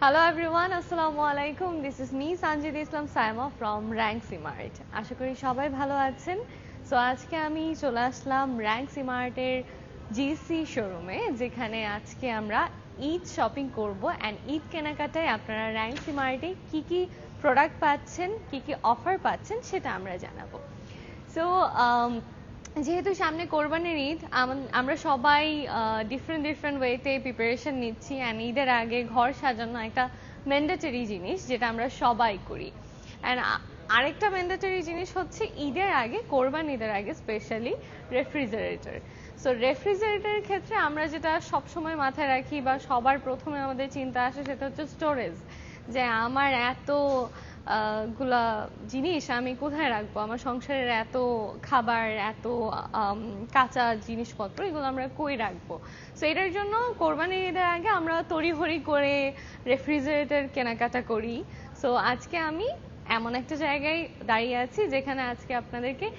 Hello everyone, Assalamu alaikum. This is me, Sanjid Islam Saima from Rank Smart. আশা করি সবাই ভালো আছেন। So আজকে আমি চলে আসলাম Rank Smart এর জিসি শোরুমে, যেখানে আজকে আমরা ঈদ শপিং করব এন্ড ঈদ কেনাকাটায় আপনারা Rank Smart এ কি কি প্রোডাক্ট পাচ্ছেন, কি কি অফার পাচ্ছেন সেটা আমরা জানাবো। সো যেহেতু সামনে কোরবানির ঈদ, আমরা সবাই ডিফারেন্ট ওয়েতে প্রিপারেশন নিচ্ছি অ্যান্ড ঈদের আগে ঘর সাজানো একটা ম্যান্ডেটরি জিনিস যেটা আমরা সবাই করি। অ্যান্ড আরেকটা ম্যান্ডেটরি জিনিস হচ্ছে ঈদের আগে, কোরবান ঈদের আগে স্পেশালি রেফ্রিজারেটর। সো রেফ্রিজারেটরের ক্ষেত্রে আমরা যেটা সবসময় মাথায় রাখি বা সবার প্রথমে আমাদের চিন্তা আসে সেটা হচ্ছে স্টোরেজ, যে আমার এত গুলা জিনিস আমি কোথায় রাখবো, আমার সংসারের এত খাবার, এত কাঁচা জিনিসপত্র, এগুলো আমরা কই রাখবো। সো এটার জন্য কোরবানির ঈদের আগে আমরা তড়িঘড়ি করে রেফ্রিজারেটর কেনাকাটা করি। সো আজকে আমি এমন একটা জায়গায় দাঁড়িয়ে আছি যেখানে আজকে আপনাদেরকে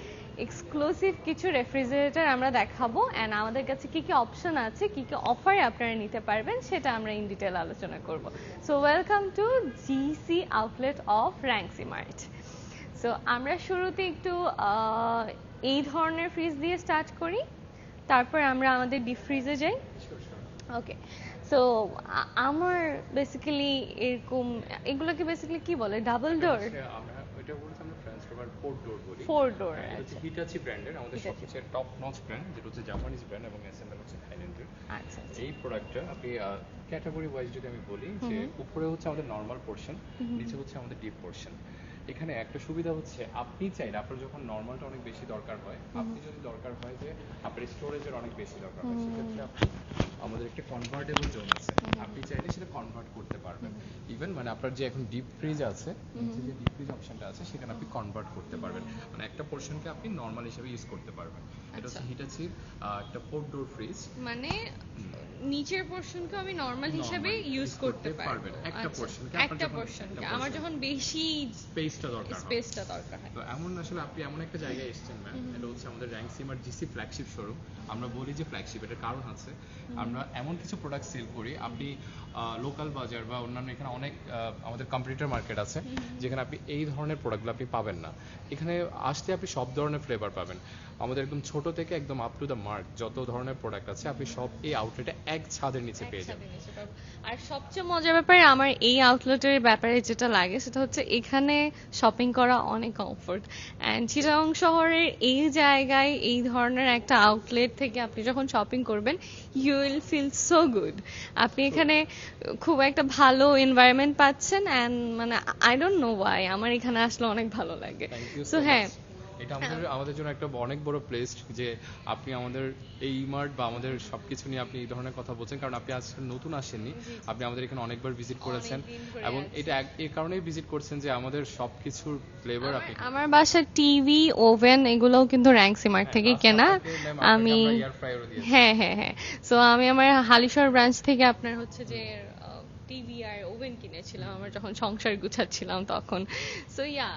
এক্সক্লুসিভ কিছু রেফ্রিজারেটর আমরা দেখাবো অ্যান্ড আমাদের কাছে কি কি অপশন আছে, কি কি অফার আপনারা নিতে পারবেন সেটা আমরা ইন ডিটেল আলোচনা করব। So welcome to GC outlet of Rank Smart। So আমরা শুরুতে একটু এই ধরনের ফ্রিজ দিয়ে স্টার্ট করি, তারপর আমরা আমাদের ডিপ ফ্রিজে যাই। ওকে, সো আমার বেসিক্যালি এরকম, এগুলোকে বেসিক্যালি কি বলে, ডাবল ডোর? এটা বলতে আমরা ট্রান্সফরমার 4 ডোর বলি। 4 ডোর। এটা হচ্ছে হিটাচি ব্র্যান্ডের, আমাদের সবচেয়ে টপ নচ ব্র্যান্ড, যেটা হচ্ছে জাপানিজ ব্র্যান্ড এবং অ্যাসেম্বল হচ্ছে থাইল্যান্ডের। আচ্ছা, এই প্রোডাক্টটা আপনি ক্যাটাগরি ওয়াইজ যদি আমি বলি, যে উপরে হচ্ছে আমাদের নরমাল পোরশন, নিচে হচ্ছে আমাদের ডিপ পোরশন। এখানে একটা সুবিধা হচ্ছে, আপনি চাইলে আপনার যখন নরমালটা অনেক বেশি দরকার হয়, আপনি যদি দরকার হয় যে আপনার স্টোরেজের অনেক বেশি দরকার হয়, সেক্ষেত্রে আপনি আমাদের একটা কনভার্টেবল জোন আছে, আপনি চাইলে সেটা কনভার্ট করতে পারবেন। ইভেন মানে আপনার যে এখন ডিপ ফ্রিজ আছে, নিচে যে ডিপ ফ্রিজ অপশনটা আছে, সেখানে আপনি কনভার্ট করতে পারবেন, মানে একটা পোরশনকে আপনি নরমাল হিসেবে ইউজ করতে পারবেন। এটা হচ্ছে হিটাচির একটা 4 ডোর ফ্রিজ, মানে নিচের পোরশনকে আমি নরমাল হিসেবে ইউজ করতে পারবেন একটা পোরশনকে, একটা পোরশনকে আমার যখন বেশি স্পেসটা দরকার হয়। তো এমন আসলে আপনি এমন একটা জায়গায় এসেছেন ম্যাম, এটা হচ্ছে আমাদের Rank Smart GC flagship showroom. আমরা বলি যে ফ্ল্যাগশিপ, এটার কারণ আছে, আমরা এমন কিছু প্রোডাক্ট সেল করি, আপনি লোকাল বাজার বা অন্যান্য এখানে অনেক আমাদের কম্পিটিটর মার্কেট আছে যেখানে আপনি এই ধরনের প্রোডাক্টগুলো আপনি পাবেন না। এখানে আসতে আপনি সব ধরনের ফ্লেভার পাবেন, আমাদের একদম ছোট থেকে একদম আপ টু দ্য মার্ক যত ধরনের প্রোডাক্ট আছে আপনি সব এই আউটলেটে এক ছাদের নিচে পেয়ে যাবেন। আর সবচেয়ে মজার ব্যাপার আমার এই আউটলেটের ব্যাপারে যেটা লাগে সেটা হচ্ছে এখানে শপিং করা অনেক কমফোর্ট, অ্যান্ড চিটাগং শহরের এই জায়গায় এই ধরনের একটা আউটলেট থেকে আপনি যখন শপিং করবেন, you will feel so good. আপনি এখানে খুব একটা ভালো এনভায়রনমেন্ট পাচ্ছেন অ্যান্ড মানে আই ডোন্ট নো ওয়াই, আমার এখানে আসলে অনেক ভালো লাগে। সো হ্যাঁ, এটা আমাদের জন্য একটা অনেক বড় প্লেস যে আপনি আমাদের এই মার্ট বা আমাদের সবকিছু নিয়ে আপনি এই ধরনের কথা বলছেন, কারণ আপনি আজকে নতুন আসেননি, আপনি আমাদের এখানে অনেকবার ভিজিট করেছেন এবং এটা এই কারণেই ভিজিট করছেন যে আমাদের সবকিছুর ফ্লেভার আপনি। আমার বাসার টিভি, ওভেন এগুলোও কিন্তু Rank Smart থেকে কেনা। আমি হ্যাঁ, সো আমি আমার হালিশহর ব্রাঞ্চ থেকে আপনার হচ্ছে যে টিভি আর ওভেন কিনেছিলাম আমার যখন সংসার গুছাচ্ছিলাম তখন। সো ইয়া,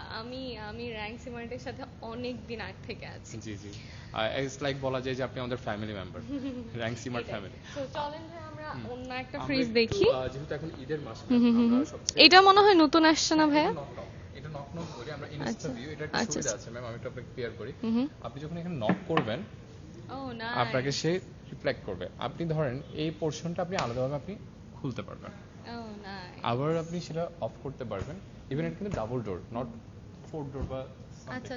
আমি Rank Smart এর সাথে অনেক দিন আগ থেকে আছি। জি ইটস লাইক বলা যায় যে আপনি আমাদের family member, Rank Smart family. So চলেন যে আমরা অন্য একটা ফ্রিজ দেখি। যেহেতু এখন ঈদের মাস, আমরা সবচেয়ে এটা মনে হয় নতুন আসছে না ভাইয়া? এটা নক করি আমরা, ইনস্টা ভিউ, এটা একটা সুবিধা আছে ম্যাম, আমি একটু আপনাকে ক্লিয়ার করি। আপনি যখন এখানে নক করবেন, আপনাকে সে রিফ্লেক্ট করবে, আপনি ধরেন এই পোরশনটা আপনি আলাদাভাবে আপনি খুলতে পারবেন, আবার আপনি সেটা অফ করতে পারবেন। ইভেন এটা কিন্তু ডাবল ডোর, নট 4 ডোর বা আচ্ছা।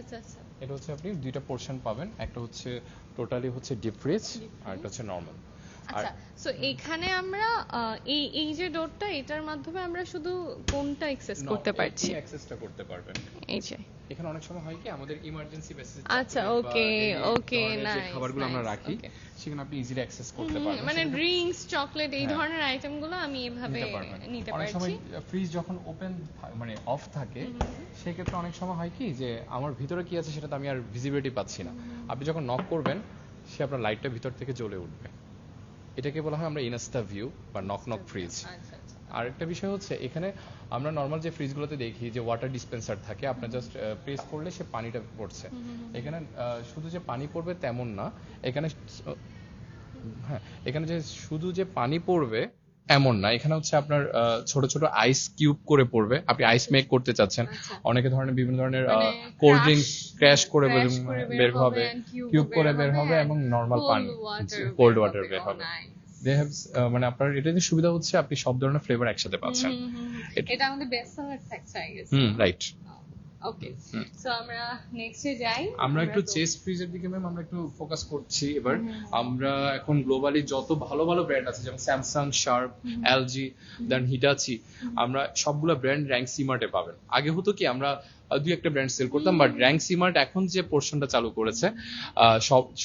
এটা হচ্ছে আপনি দুইটা পোরশন পাবেন, একটা হচ্ছে টোটালি হচ্ছে ডিপ ফ্রিজ আর একটা হচ্ছে নরমাল। আচ্ছা, সো এখানে আমরা এই যে ডোরটা, এটার মাধ্যমে আমরা শুধু কোনটা অ্যাক্সেস করতে পারছি? অ্যাক্সেসটা করতে পারবেন এই যে এখানে অনেক সময় হয় কি আমাদের ইমার্জেন্সি বেসিস, আচ্ছা ওকে নাইস, খাবারগুলো আমরা রাখি সেখানে আপনি ইজিলি অ্যাক্সেস করতে পারবেন, মানে ড্রিঙ্কস, চকলেট এই ধরনের আইটেমগুলো আমি এভাবে নিতে অনেক পারছি। সময় ফ্রিজ যখন ওপেন মানে অফ থাকে, সেই ক্ষেত্রে অনেক সময় হয় কি যে আমার ভিতরে কি আছে সেটা তো আমি আর ভিজিবিলিটি পাচ্ছি না, আপনি যখন নক করবেন সে আপনার লাইটটা ভিতর থেকে জ্বলে উঠবে, এটাকে বলা হয় আমরা ইনস্টা ভিউ বা নক ফ্রিজ। আর একটা বিষয় হচ্ছে এখানে আমরা নর্মাল যে ফ্রিজগুলোতে দেখি যে ওয়াটার ডিসপেন্সার থাকে, আপনার জাস্ট প্রেস করলে সে পানিটা পড়ছে, এখানে শুধু যে পানি পড়বে তেমন না, এখানে যে শুধু যে পানি পড়বে এমন না, এখানে হচ্ছে আপনার ছোট ছোট আইস কিউব করে পড়বে, আপনি আইস মেক করতে চাচ্ছেন, আচ্ছা। অনেকে ধরনের বিভিন্ন ধরনের মানে কোল্ড ড্রিঙ্ক ক্র্যাশ করে crash করে বের হবে, and cube কিউব করে বের হবে, and এবং নর্মাল cold পানি, water কোল্ড বের ওয়াটার হবে। বের Oh, হবে। nice. দে হ্যাভ মানে আপনার এটাতে সুবিধা হচ্ছে আপনি সব ধরনের ফ্লেভার একসাথে পাচ্ছেন। এটা আমাদের বেস্ট সেলার থাকছে I guess. Right. Okay, so আমরা নেক্সটে যাই। আমরা একটু তো- চেস্ট ফ্রিজের দিকে ম্যাম আমরা একটু ফোকাস করছি এবার। আমরা এখন গ্লোবালি যত ভালো ভালো ব্র্যান্ড আছে, যেমন স্যামসাং, শার্প, এলজি, দেন হিটাচি, আমরা সবগুলো ব্র্যান্ড র্যাঙ্ক সিমার্টে পাবেন। আগে হতো কি আমরা দুই একটা ব্র্যান্ড সেল করতাম, বাট র্যাঙ্ক সিমার্ট এখন যে পোর্শনটা চালু করেছে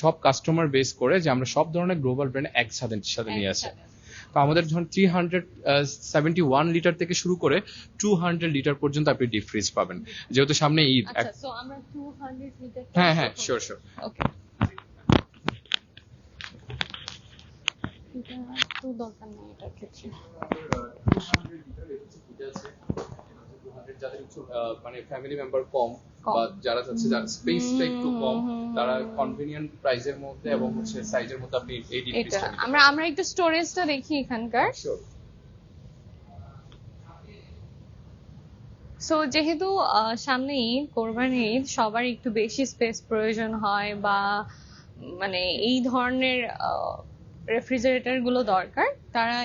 সব কাস্টমার বেস করে, যে আমরা সব ধরনের গ্লোবাল ব্র্যান্ড একসাথে নিয়ে আসে। তো আমাদের যখন 371 লিটার থেকে শুরু করে 200 লিটার পর্যন্ত আপনি ডিপ ফ্রিজ পাবেন, যেহেতু সামনে ঈদ। আচ্ছা, সো আমরা 200 লিটার। হ্যাঁ শিওর। ওকে, এটা তো দরকার নেই এটার ক্ষেত্রে। 200 লিটার এর হচ্ছে হিট আছে, যাদের একটু মানে ফ্যামিলি মেম্বার কম, বা যারা চাচ্ছে যার স্পেসটা একটু কম, তারা কনভিনিয়েন্ট প্রাইসের মধ্যে এবং হচ্ছে সাইজের মধ্যে আপনি এই ডিপ এটা ফ্রিজটা আমরা একটু স্টোরেজটা দেখি এখানকার। শিওর। সো যেহেতু সামনে ঈদ, কোরবানি ঈদ, সবার একটু বেশি স্পেস প্রয়োজন হয়, বা মানে এই ধরনের রেফ্রিজারেটর গুলো দরকার, তারা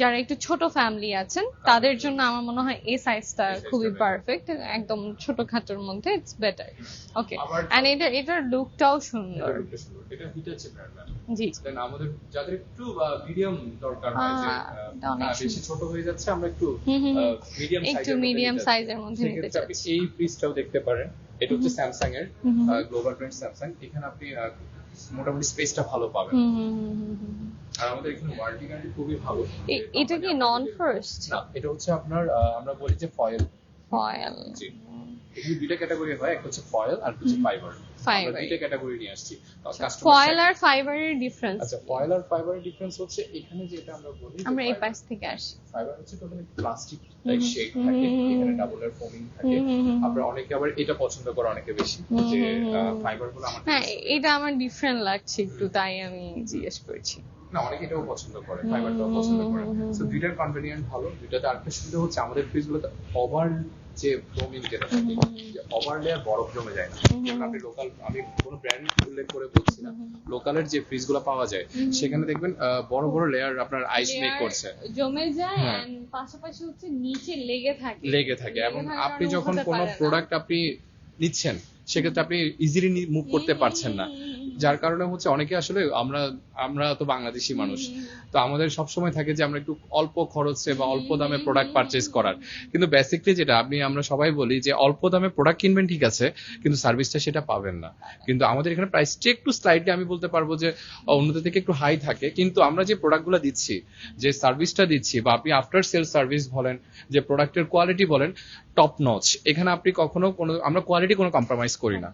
যারা একটু ছোট ফ্যামিলি আছেন তাদের জন্য আমার মনে হয় এই সাইজটা খুবই পারফেক্ট, একদম ছোটখাটোর মধ্যে ইটস বেটার। ওকে, এন্ড এটার লুকটাও সুন্দর। এটা হিট আছে ব্র্যান্ড। জি, দেন আমাদের যাদের একটু মিডিয়াম দরকার হয়, যে এটা অনেক বেশি ছোট হয়ে যাচ্ছে, আমরা একটু মিডিয়াম একটু মিডিয়াম সাইজের মধ্যে নিতে সেক্ষেত্রে আপনি চাচ্ছি। এই ফ্রিজটাও দেখতে পারেন। এটা হচ্ছে স্যামসাং এর গ্লোবাল ব্র্যান্ড স্যামসাং। এখানে আপনি মোটামুটি স্পেসটা ভালো পাবেন। আর আমাদের এখানে ওয়ারেন্টি গ্যারান্টি খুবই ভালো। এটা কি নন ফার্স্ট? না, এটা হচ্ছে আপনার আমরা বলি যে ফয়েল। ফয়েল। জি, এখানে দুইটা ক্যাটাগরি হয়, একটা হচ্ছে ফয়েল আর হচ্ছে ফাইবার। Fiber. আমরা দুইটা ক্যাটাগরি নিয়ে আসছি। ফয়েল আর ফাইবারের ডিফারেন্স? আচ্ছা, ফয়েল আর ফাইবারের ডিফারেন্স হচ্ছে এখানে যেটা আমরা বলি, আমরা এই পাশ থেকে আসি। ফাইবার হচ্ছে টোটালি প্লাস্টিক লাইক শেড থাকে, এখানে ডাবল এর ফোমিং থাকে। আমরা অনেকে আবার এটা পছন্দ করে অনেকে বেশি, যে ফাইবার গুলো আমাদের হ্যাঁ, এটা আমার ডিফারেন্ট লাগছে একটু, তাই আমি জিজ্ঞেস করছি। না, অনেকে এটাও পছন্দ করে, ফাইবারটাও পছন্দ করে। সো দুইটার কনভেনিয়েন্ট ভালো। দুইটাতে আরেকটা সুবিধা হচ্ছে আমাদের ফ্রিজগুলোতে ওভার যে ফোমিং যেটা থাকে, যে ওভার লেয়ার বরফ জমে যায় না। যেমন আপনি লোকাল, আমি কোনো ব্র্যান্ড উল্লেখ করে বলছি না, লোকালের যে ফ্রিজগুলো পাওয়া যায় সেখানে দেখবেন বড় বড় লেয়ার আপনার আইস মেক করছে, জমে যায়, হ্যাঁ। এন্ড পাশাপাশি হচ্ছে নিচে লেগে থাকে এবং থাকার আপনি কারণে যখন উঠাতে কোনো পারে না। প্রোডাক্ট আপনি নিচ্ছেন, সেক্ষেত্রে আপনি ইজিলি মুভ করতে পারছেন না। যার কারণে হচ্ছে অনেকে আসলে আমরা তো বাংলাদেশি মানুষ, তো আমাদের সব সময় থাকে যে আমরা একটু অল্প খরচে বা অল্প দামে প্রোডাক্ট পারচেজ করার। কিন্তু বেসিকলি যেটা আমরা সবাই বলি যে অল্প দামে প্রোডাক্ট কিনবেন ঠিক আছে, কিন্তু সার্ভিসটা সেটা পাবেন না। কিন্তু আমাদের এখানে প্রাইসটা একটু স্লাইডলি আমি বলতে পারবো যে অন্যদের থেকে একটু হাই থাকে, কিন্তু আমরা যে প্রোডাক্টগুলো দিচ্ছি, যে সার্ভিসটা দিচ্ছি, বা আপনি আফটার সেল সার্ভিস বলেন, যে প্রোডাক্টের কোয়ালিটি বলেন, টপ নচ। এখানে আপনি আমরা কোয়ালিটি কোনো কম্প্রোমাইজ করি না,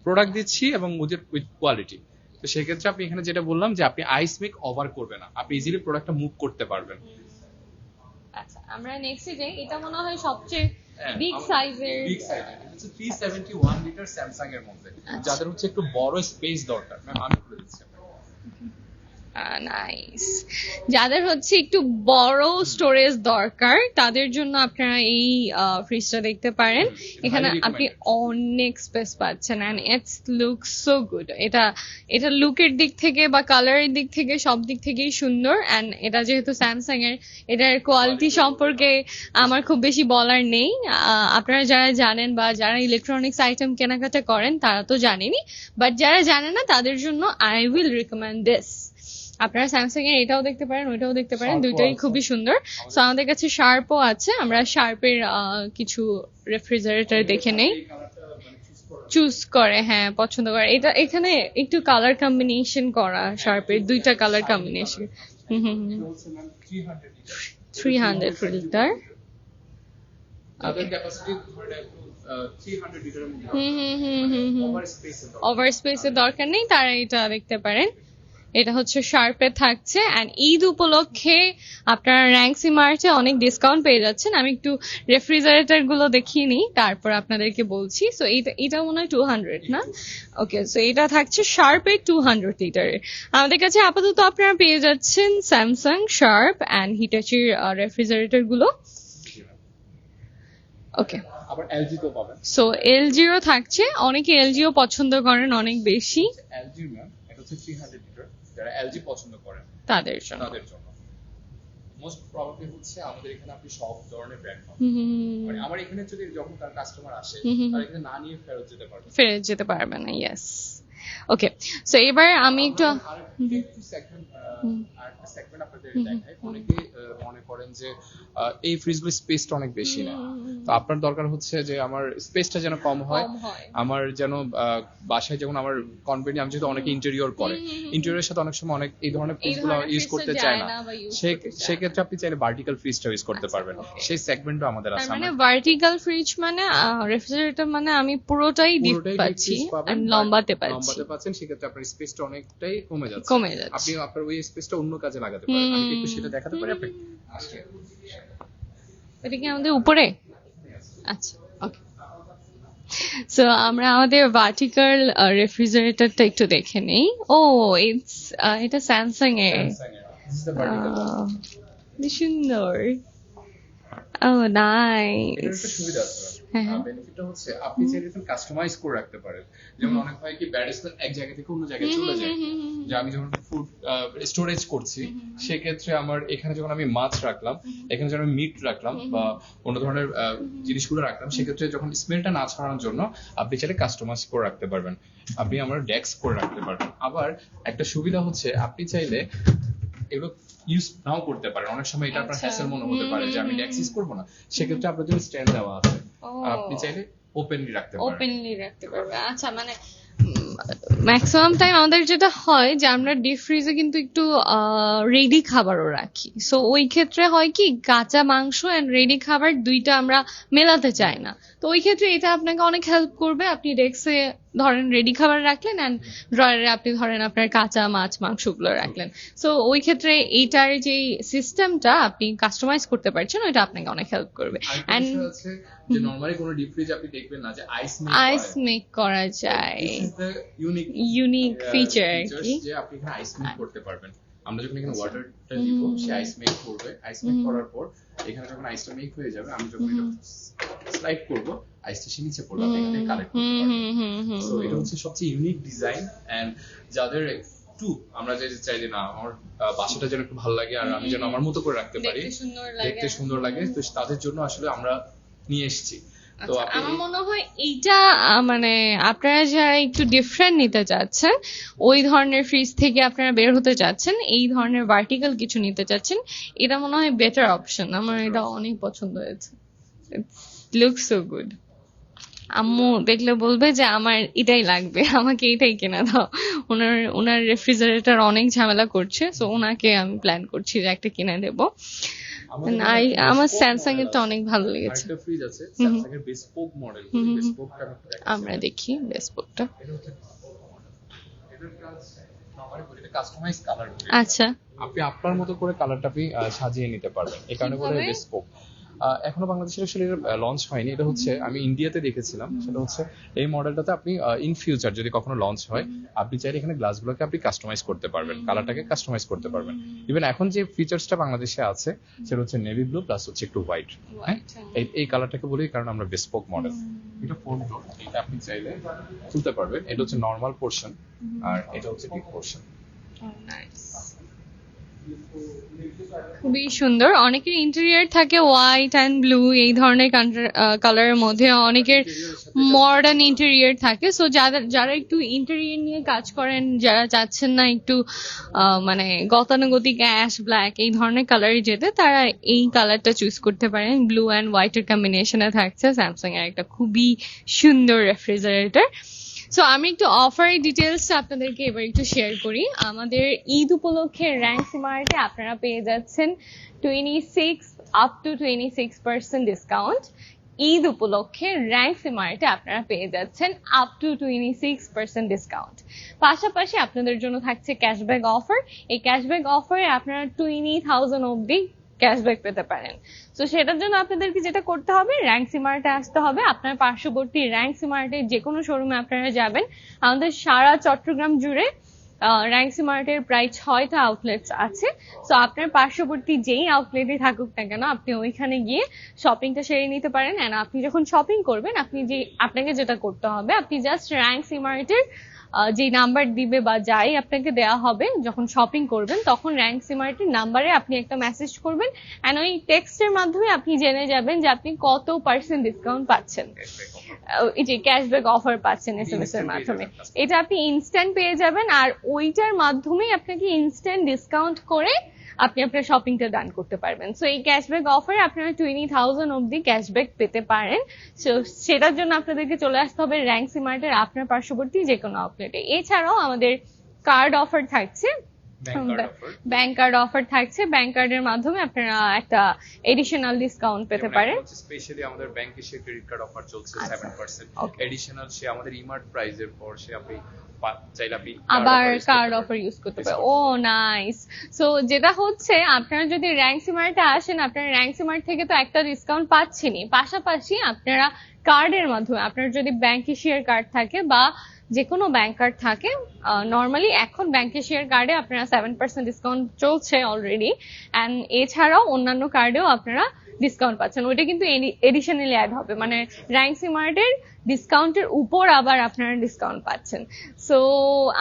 প্রোডাক্ট দিচ্ছি এবং উইথ কোয়ালিটি। তো সেক্ষেত্রে আপনি এখানে যেটা বললাম যে আপনি আইস মেক ওভার করবে না, আপনি ইজিলি প্রোডাক্টটা মুভ করতে পারবেন। আচ্ছা, আমরা নেক্সটে যাই। এটা মনে হয় সবচেয়ে বিগ সাইজের। বিগ সাইজের হচ্ছে 371 লিটার স্যামসাং এর মধ্যে, যাদের হচ্ছে একটু বড় স্পেস দরকার। ম্যাম আমি বলে দিচ্ছি। নাইস। যাদের হচ্ছে একটু বড় স্টোরেজ দরকার তাদের জন্য আপনারা এই ফ্রিজটা দেখতে পারেন। এখানে আপনি অনেক স্পেস পাচ্ছেন, and it's looks so good. এটা লুকের দিক থেকে বা কালারের দিক থেকে সব দিক থেকেই সুন্দর। এন্ড এটা যেহেতু স্যামসাং এর, এটার কোয়ালিটি সম্পর্কে আমার খুব বেশি বলার নেই। আপনারা যারা জানেন বা যারা ইলেকট্রনিক্স আইটেম কেনাকাটা করেন তারা তো জানেনই, বাট যারা জানে না তাদের জন্য আই উইল রিকমেন্ড দিস। আপনারা স্যামসাং এর এটাও দেখতে পারেন, ওইটাও দেখতে পারেন, দুইটাই খুবই সুন্দর। সো আমাদের কাছে শার্পও আছে, আমরা শার্পের কিছু রেফ্রিজারেটর দেখে নেই, চুজ করে, হ্যাঁ, পছন্দ করে। এটা এখানে একটু কালার কম্বিনেশন করা, শার্পের দুইটা কালার কম্বিনেশন। 300 লিটার। ওভার স্পেসের দরকার নেই, তারা এটা দেখতে পারেন। এটা হচ্ছে শার্পে থাকছে, অ্যান্ড ঈদ উপলক্ষে আপনারা র্যাঙ্ক সিমার্টে অনেক ডিসকাউন্ট পেয়ে যাচ্ছেন। আমি একটু রেফ্রিজারেটর গুলো দেখিয়ে নিই, তারপর আপনাদেরকে বলছি। সো এটা মনে হয় 200 না? ওকে, সো এটা থাকছে শার্পের 200 লিটারের। আমাদের কাছে আপাতত আপনারা পেয়ে যাচ্ছেন স্যামসাং, শার্প অ্যান্ড হিটাচির রেফ্রিজারেটর গুলো। ওকে, আবার এলজি তো পাবেন। সো এলজিও থাকছে, অনেকে এলজিও পছন্দ করেন অনেক বেশি, এলজি ম্যাম, এটা হচ্ছে 300 লিটার, যারা এলজি পছন্দ করেন তাদের জন্য। মোস্ট প্রবাবলি হচ্ছে আমাদের এখানে আপনি সব ধরনের ব্র্যান্ড পাবেন। মানে আমার এখানে যদি যখন তার কাস্টমার আসে তার এখানে না নিয়ে ফেরত যেতে পারবে না। ইয়েস, ওকে। সো এবার আমি একটু আরেকটা সেগমেন্ট আপনাদের দেখাই। অনেকে মনে করেন যে এই ফ্রিজগুলোর স্পেসটা অনেক বেশি না, তো আপনার দরকার হচ্ছে যে আমার স্পেসটা যেন কম হয়, আমার যেন বাসায় যেমন আমার কনভেন্ট, আমি যেহেতু অনেকে ইন্টেরিয়র করে, ইন্টেরিয়রের সাথে অনেক সময় অনেক এই ধরনের ফ্রিজগুলো ইউজ করতে চায় না, সেক্ষেত্রে আপনি চাইলে ভার্টিক্যাল ফ্রিজটা ইউজ করতে পারবেন। সেই সেগমেন্টও আমাদের আছে। মানে ভার্টিক্যাল ফ্রিজ মানে রেফ্রিজারেটর মানে আমি পুরোটাই ডিপ পাচ্ছি, লম্বাতে পাচ্ছেন, সেক্ষেত্রে আপনার স্পেসটা অনেকটাই কমে যাচ্ছে। আপনি আপনার ওই স্পেসটা অন্য কাজে লাগাতে পারেন। আমি একটু সেটা দেখাতে পারি আপনাকে? এটা কি আমাদের উপরে? আচ্ছা, ওকে। সো আমরা আমাদের ভার্টিক্যাল রেফ্রিজারেটরটা একটু দেখে নেই। ও, এটা স্যামসাং এর। সুন্দর। ও নাইস। একটা সুবিধা আছে, বেনিফিটটা হচ্ছে আপনি চাইলে এটা কাস্টমাইজ করে রাখতে পারেন। যেমন অনেক হয় কি ব্যাড স্মেল এক জায়গা থেকে অন্য জায়গায় চলে যায়, যে আমি যখন ফুড স্টোরেজ করছি সেক্ষেত্রে আমার এখানে যখন আমি মাছ রাখলাম, এখানে যখন আমি মিট রাখলাম বা অন্য ধরনের জিনিসগুলো রাখলাম, সেক্ষেত্রে যখন স্মেলটা না ছড়ানোর জন্য আপনি চাইলে কাস্টমাইজ করে রাখতে পারবেন, আপনি আমার ডেস্ক করে রাখতে পারবেন। আবার একটা সুবিধা হচ্ছে আপনি চাইলে এগুলো ইউজ নাও করতে পারেন। অনেক সময় এটা আপনার হ্যাসেল মনে হতে পারে যে আমি ডেস্ক ইউজ করবো না, সেক্ষেত্রে আপনার জন্য স্ট্যান্ড দেওয়া আছে, আপনি চাইলে ওপেনলি রাখতে পারবেন। আচ্ছা, মানে ম্যাক্সিমাম টাইম আমাদের যেটা হয় যে আমরা ডিপ ফ্রিজে কিন্তু একটু রেডি খাবারও রাখি। সো ওই ক্ষেত্রে হয় কি কাঁচা মাংস এন্ড রেডি খাবার দুইটা আমরা মেলাতে চাই না, তো ওই ক্ষেত্রে এটা আপনাকে অনেক হেল্প করবে। আপনি ডেস্কে ধরেন রেডি খাবার রাখলেন এন্ড ড্রয়ারে আপনি ধরেন আপনার কাঁচা মাছ মাংসগুলো রাখলেন। সো ওই ক্ষেত্রে এইটার যে সিস্টেমটা আপনি কাস্টমাইজ করতে পারছেন, ওইটা আপনাকে অনেক হেল্প করবে। এন্ড যে নরমালি কোন ডিপ ফ্রিজ আপনি দেখবেন না যে আইস মেক করা যায়। This is the unique feature কি যে আপনি এখানে আইস মেক করতে পারবেন। আমরা যখন এখানে ওয়াটারটা দিব, সে আইস মেক করবে। আইস মেক করার পর এখানে যখন আইসটা মেক হয়ে যাবে, আমি যখন এটা স্লাইড করব, আইসটা সে নিচে পড়বে, আপনি এখানে কালেক্ট করতে পারবেন। সো এটা হচ্ছে সবচেয়ে ইউনিক ডিজাইন। এন্ড যাদের একটু আমরা যে চাই যে না আমার বাসাটা যেন একটু ভালো লাগে আর আমি যেন আমার মতো করে রাখতে পারি, দেখতে সুন্দর লাগে, তো তাদের জন্য আসলে আমরা নিয়ে এসেছি। তো আমার মনে হয় এইটা মানে আপনারা যারা একটু ডিফারেন্ট নিতে চাচ্ছেন, ওই ধরনের ফ্রিজ থেকে আপনারা বের হতে চাচ্ছেন, এই ধরনের ভার্টিক্যাল কিছু নিতে চাচ্ছেন, এটা মনে হয় বেটার অপশন। আমার এটা অনেক পছন্দ হয়েছে। It looks so good. আম্মু দেখলে বলবে যে আমার এটাই লাগবে, আমাকে এটাই কিনে দাও। ওনার রেফ্রিজারেটর অনেক ঝামেলা করছে, সো ওনাকে আমি প্ল্যান করছি যে একটা কিনে দেবো। আমার স্যামসাং এরটা অনেক ভালো লেগেছে। একটা ফ্রিজ আছে স্যামসাং এর বেসপোক মডেল, বেসপোকটা আমরা দেখি বেসপোকটা। Customise colour. আচ্ছা, আপনি আপনার মতো করে কালারটা আপনি সাজিয়ে নিতে পারবেন, এই কারণে বলে বেসপোক। এখনো বাংলাদেশের আসলে লঞ্চ হয়নি, এটা হচ্ছে আমি ইন্ডিয়াতে দেখেছিলাম। সেটা হচ্ছে এই মডেলটাতে আপনি ইন ফিউচার যদি কখনো লঞ্চ হয়, আপনি চাইলে এখানে গ্লাসগুলোকে আপনি কাস্টমাইজ করতে পারবেন, কালারটাকে কাস্টমাইজ করতে পারবেন। ইভেন এখন যে ফিচার্সটা বাংলাদেশে আছে সেটা হচ্ছে নেভি ব্লু প্লাস হচ্ছে একটু হোয়াইট। হ্যাঁ, এই কালারটাকে বলি কারণ আমরা বেসপোক মডেল। এটা 4 ডোর, এটা আপনি চাইলে খুলতে পারবেন। এটা হচ্ছে নরমাল পোর্শন আর এটা হচ্ছে ডিপ পোর্শন। খুবই সুন্দর। অনেকের ইন্টেরিয়র থাকে হোয়াইট অ্যান্ড ব্লু, এই ধরনের কালারের মধ্যে অনেকের মডার্ন ইন্টেরিয়র থাকে। সো যারা একটু ইন্টেরিয়র নিয়ে কাজ করেন, যারা চাচ্ছেন না একটু মানে গতানুগতিক অ্যাশ ব্ল্যাক এই ধরনের কালারে যেতে, তারা এই কালারটা চুজ করতে পারেন। ব্লু অ্যান্ড হোয়াইটের কম্বিনেশনে থাকছে স্যামসাং এর একটা খুবই সুন্দর রেফ্রিজারেটর। সো আমি একটু অফারের ডিটেলসটা আপনাদেরকে এবার একটু শেয়ার করি। আমাদের ঈদ উপলক্ষে র্যাঙ্ক সিমার্টে আপনারা পেয়ে যাচ্ছেন 26 up to 26% ডিসকাউন্ট। ঈদ উপলক্ষে র্যাঙ্ক সিমার্টে আপনারা পেয়ে যাচ্ছেন আপ টু 26% ডিসকাউন্ট। পাশাপাশি আপনাদের জন্য থাকছে ক্যাশব্যাক অফার। এই ক্যাশব্যাক অফারে আপনারা 20,000 অবধি ক্যাশব্যাক পেতে পারেন। তো সেটার জন্য আপনাদেরকে যেটা করতে হবে, র্যাঙ্ক সিমার্টে আসতে হবে। আপনার পার্শ্ববর্তী র্যাঙ্ক সিমার্টের যে কোনো শোরুমে আপনারা যাবেন। আমাদের সারা চট্টগ্রাম জুড়ে র্যাঙ্ক সিমার্টের প্রায় 6টা আউটলেটস আছে। সো আপনার পার্শ্ববর্তী যেই আউটলেটে থাকুক না কেন, আপনি ওইখানে গিয়ে শপিংটা সেরে নিতে পারেন। এন্ড আপনি যখন শপিং করবেন, আপনাকে যেটা করতে হবে, আপনি জাস্ট র্যাঙ্ক সিমার্টের যে নাম্বার দিবে বা যাই আপনাকে দেওয়া হবে, যখন শপিং করবেন তখন র্যাঙ্ক সিমার্টের নাম্বারে আপনি একটা মেসেজ করবেন। এন্ড ওই টেক্সটের মাধ্যমে আপনি জেনে যাবেন যে আপনি কত % ডিসকাউন্ট পাচ্ছেন, এই যে ক্যাশব্যাক অফার পাচ্ছেন SMS এর মাধ্যমে। এটা আপনি ইনস্ট্যান্ট পেয়ে যাবেন, আর ওইটার মাধ্যমেই আপনাকে ইনস্ট্যান্ট ডিসকাউন্ট করে আপনি আপনার শপিংটা ডান করতে পারবেন। সো এই ক্যাশব্যাক অফারে আপনারা 20,000 অবধি ক্যাশব্যাক পেতে পারেন। সো সেটার জন্য আপনাদেরকে চলে আসতে হবে র্যাঙ্ক সিমার্টের আপনার পার্শ্ববর্তী যে কোনো আউটলেটে। এছাড়াও আমাদের কার্ড অফার থাকছে, ব্যাংক কার্ড অফার থাকছে। ব্যাংক কার্ডের মাধ্যমে আপনারা একটা এডিশনাল ডিসকাউন্ট পেতে পারেন। স্পেশালি আমাদের bank Asia credit card offer চলছে 7% এডিশনাল। সে আমাদের ইমার্ট প্রাইজের পর সে আপনি চাইলে আপনি আবার কার্ড অফার ইউজ করতে পারেন। ও নাইস। সো যেটা হচ্ছে, আপনারা যদি র্যাঙ্ক সিমার্টে আসেন, আপনারা র্যাঙ্ক সিমার্ট থেকে তো একটা ডিসকাউন্ট পাচ্ছেনই, পাশাপাশি আপনারা কার্ডের মাধ্যমে, আপনার যদি ব্যাংক এশিয়ার কার্ড থাকে বা যে কোনো ব্যাংক কার্ড থাকে, নর্মালি এখন ব্যাংক এশিয়ার কার্ডে আপনারা 7% ডিসকাউন্ট চলছে অলরেডি। অ্যান্ড এছাড়াও অন্যান্য কার্ডেও আপনারা ডিসকাউন্ট পাচ্ছেন। ওইটা কিন্তু এডিশনালি অ্যাড হবে, মানে র্যাঙ্ক সিমার্টের ডিসকাউন্টের উপর আবার আপনারা ডিসকাউন্ট পাচ্ছেন। সো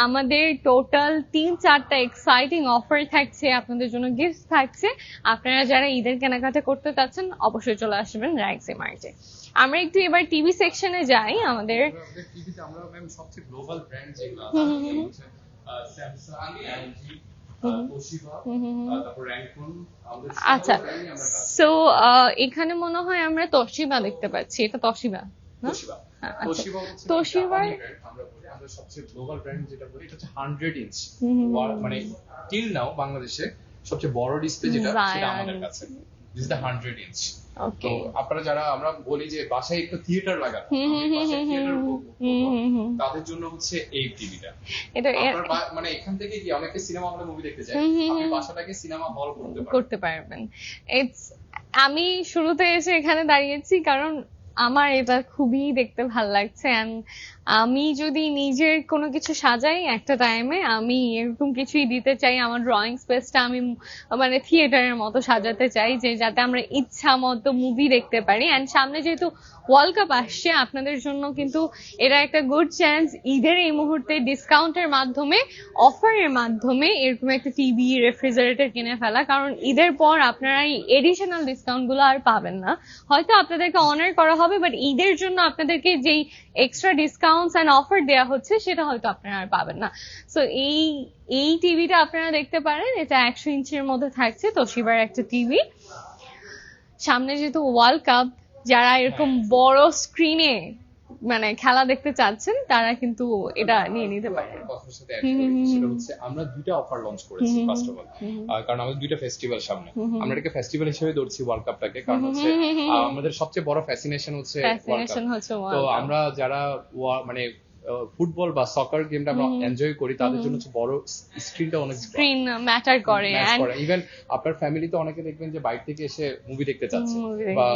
আমাদের টোটাল 3-4টা এক্সাইটিং অফার থাকছে, আপনাদের জন্য গিফট থাকছে। আপনারা যারা ঈদের কেনাকাটা করতে চাচ্ছেন অবশ্যই চলে আসবেন র্যাঙ্ক সিমার্টে। আমরা একটু এবার টিভি সেকশনে যাই। আমাদের টিভিতে আমরা ম্যাম সবচেয়ে গ্লোবাল ব্র্যান্ড যেগুলো আছে, স্যামসাং, এলজি, তোশিবা, তারপর র্যাঙ্কন, আমাদের আচ্ছা, সো এখানে মনে হয় আমরা তোশিবা দেখতে পাচ্ছি। এটা তোশিবা, তোশিবা আমরা বলি, আমরা সবচেয়ে গ্লোবাল ব্র্যান্ড যেটা বলি এটা হচ্ছে 100 ইঞ্চ, মানে টিল নাও বাংলাদেশে সবচেয়ে বড় ডিসপ্লে যেটা, সেটা আমাদের কাছে। This is the 100 inch. তো আপনারা যারা আমরা বলি যে বাসায় একটা থিয়েটার লাগানো, তাদের জন্য হচ্ছে এই টিভিটা। এটা মানে এখান থেকে কি অনেকে সিনেমা হলে মুভি দেখতে যায়, আপনি বাসাটাকে সিনেমা হল করতে পারবেন। আমি শুরুতে এসে এখানে দাঁড়িয়েছি কারণ আমার এটা খুবই দেখতে ভাল লাগছে। আমি যদি নিজের কোনো কিছু সাজাই একটা টাইমে, আমি এরকম কিছুই দিতে চাই। আমার ড্রয়িং স্পেসটা আমি মানে থিয়েটারের মতো সাজাতে চাই, যে যাতে আমরা ইচ্ছা মতো মুভি দেখতে পারি। অ্যান্ড সামনে যেহেতু ওয়ার্ল্ড কাপ আসছে, আপনাদের জন্য কিন্তু এটা একটা গুড চান্স ঈদের এই মুহূর্তে ডিসকাউন্টের মাধ্যমে, অফারের মাধ্যমে এরকম একটা টিভি, রেফ্রিজারেটর কিনে ফেলা। কারণ ঈদের পর আপনারা এই এডিশনাল ডিসকাউন্ট গুলো আর পাবেন না। হয়তো আপনাদেরকে অনার করা হবে, বাট ঈদের জন্য আপনাদেরকে যেই এক্সট্রা ডিসকাউন্টস এন্ড অফার দেওয়া হচ্ছে সেটা হয়তো আপনারা আর পাবেন না। সো এই টিভিটা আপনারা দেখতে পারেন। এটা 100 ইঞ্চির মধ্যে থাকছে, তোশিবার একটা টিভি। সামনে যেহেতু ওয়ার্ল্ড কাপ, যারা এরকম বড় স্ক্রিনে মানে খেলা দেখতে চাচ্ছেন তারা কিন্তু এটা নিয়ে নিতে পারেন। সেটা হচ্ছে আমরা দুইটা অফার লঞ্চ করেছি ফার্স্ট অফ অল, কারণ আমাদের দুইটা ফেস্টিভ্যাল সামনে। আমরা এটাকে ফেস্টিভ্যাল হিসেবে ধরছি ওয়ার্ল্ড কাপটাকে, কারণ হচ্ছে আমাদের সবচেয়ে বড় ফ্যাসিনেশন হচ্ছে ওয়ার্ল্ড কাপ। তো আমরা যারা মানে ফুটবল বা সকার গেমটা আমরা এনজয় করি, তাদের জন্য হচ্ছে বড় স্ক্রিনটা অনেক স্ক্রিন ম্যাটার করে। ইভেন আপনার ফ্যামিলিতে অনেকে দেখবেন যে বাইরে থেকে এসে মুভি দেখতে চাচ্ছে বা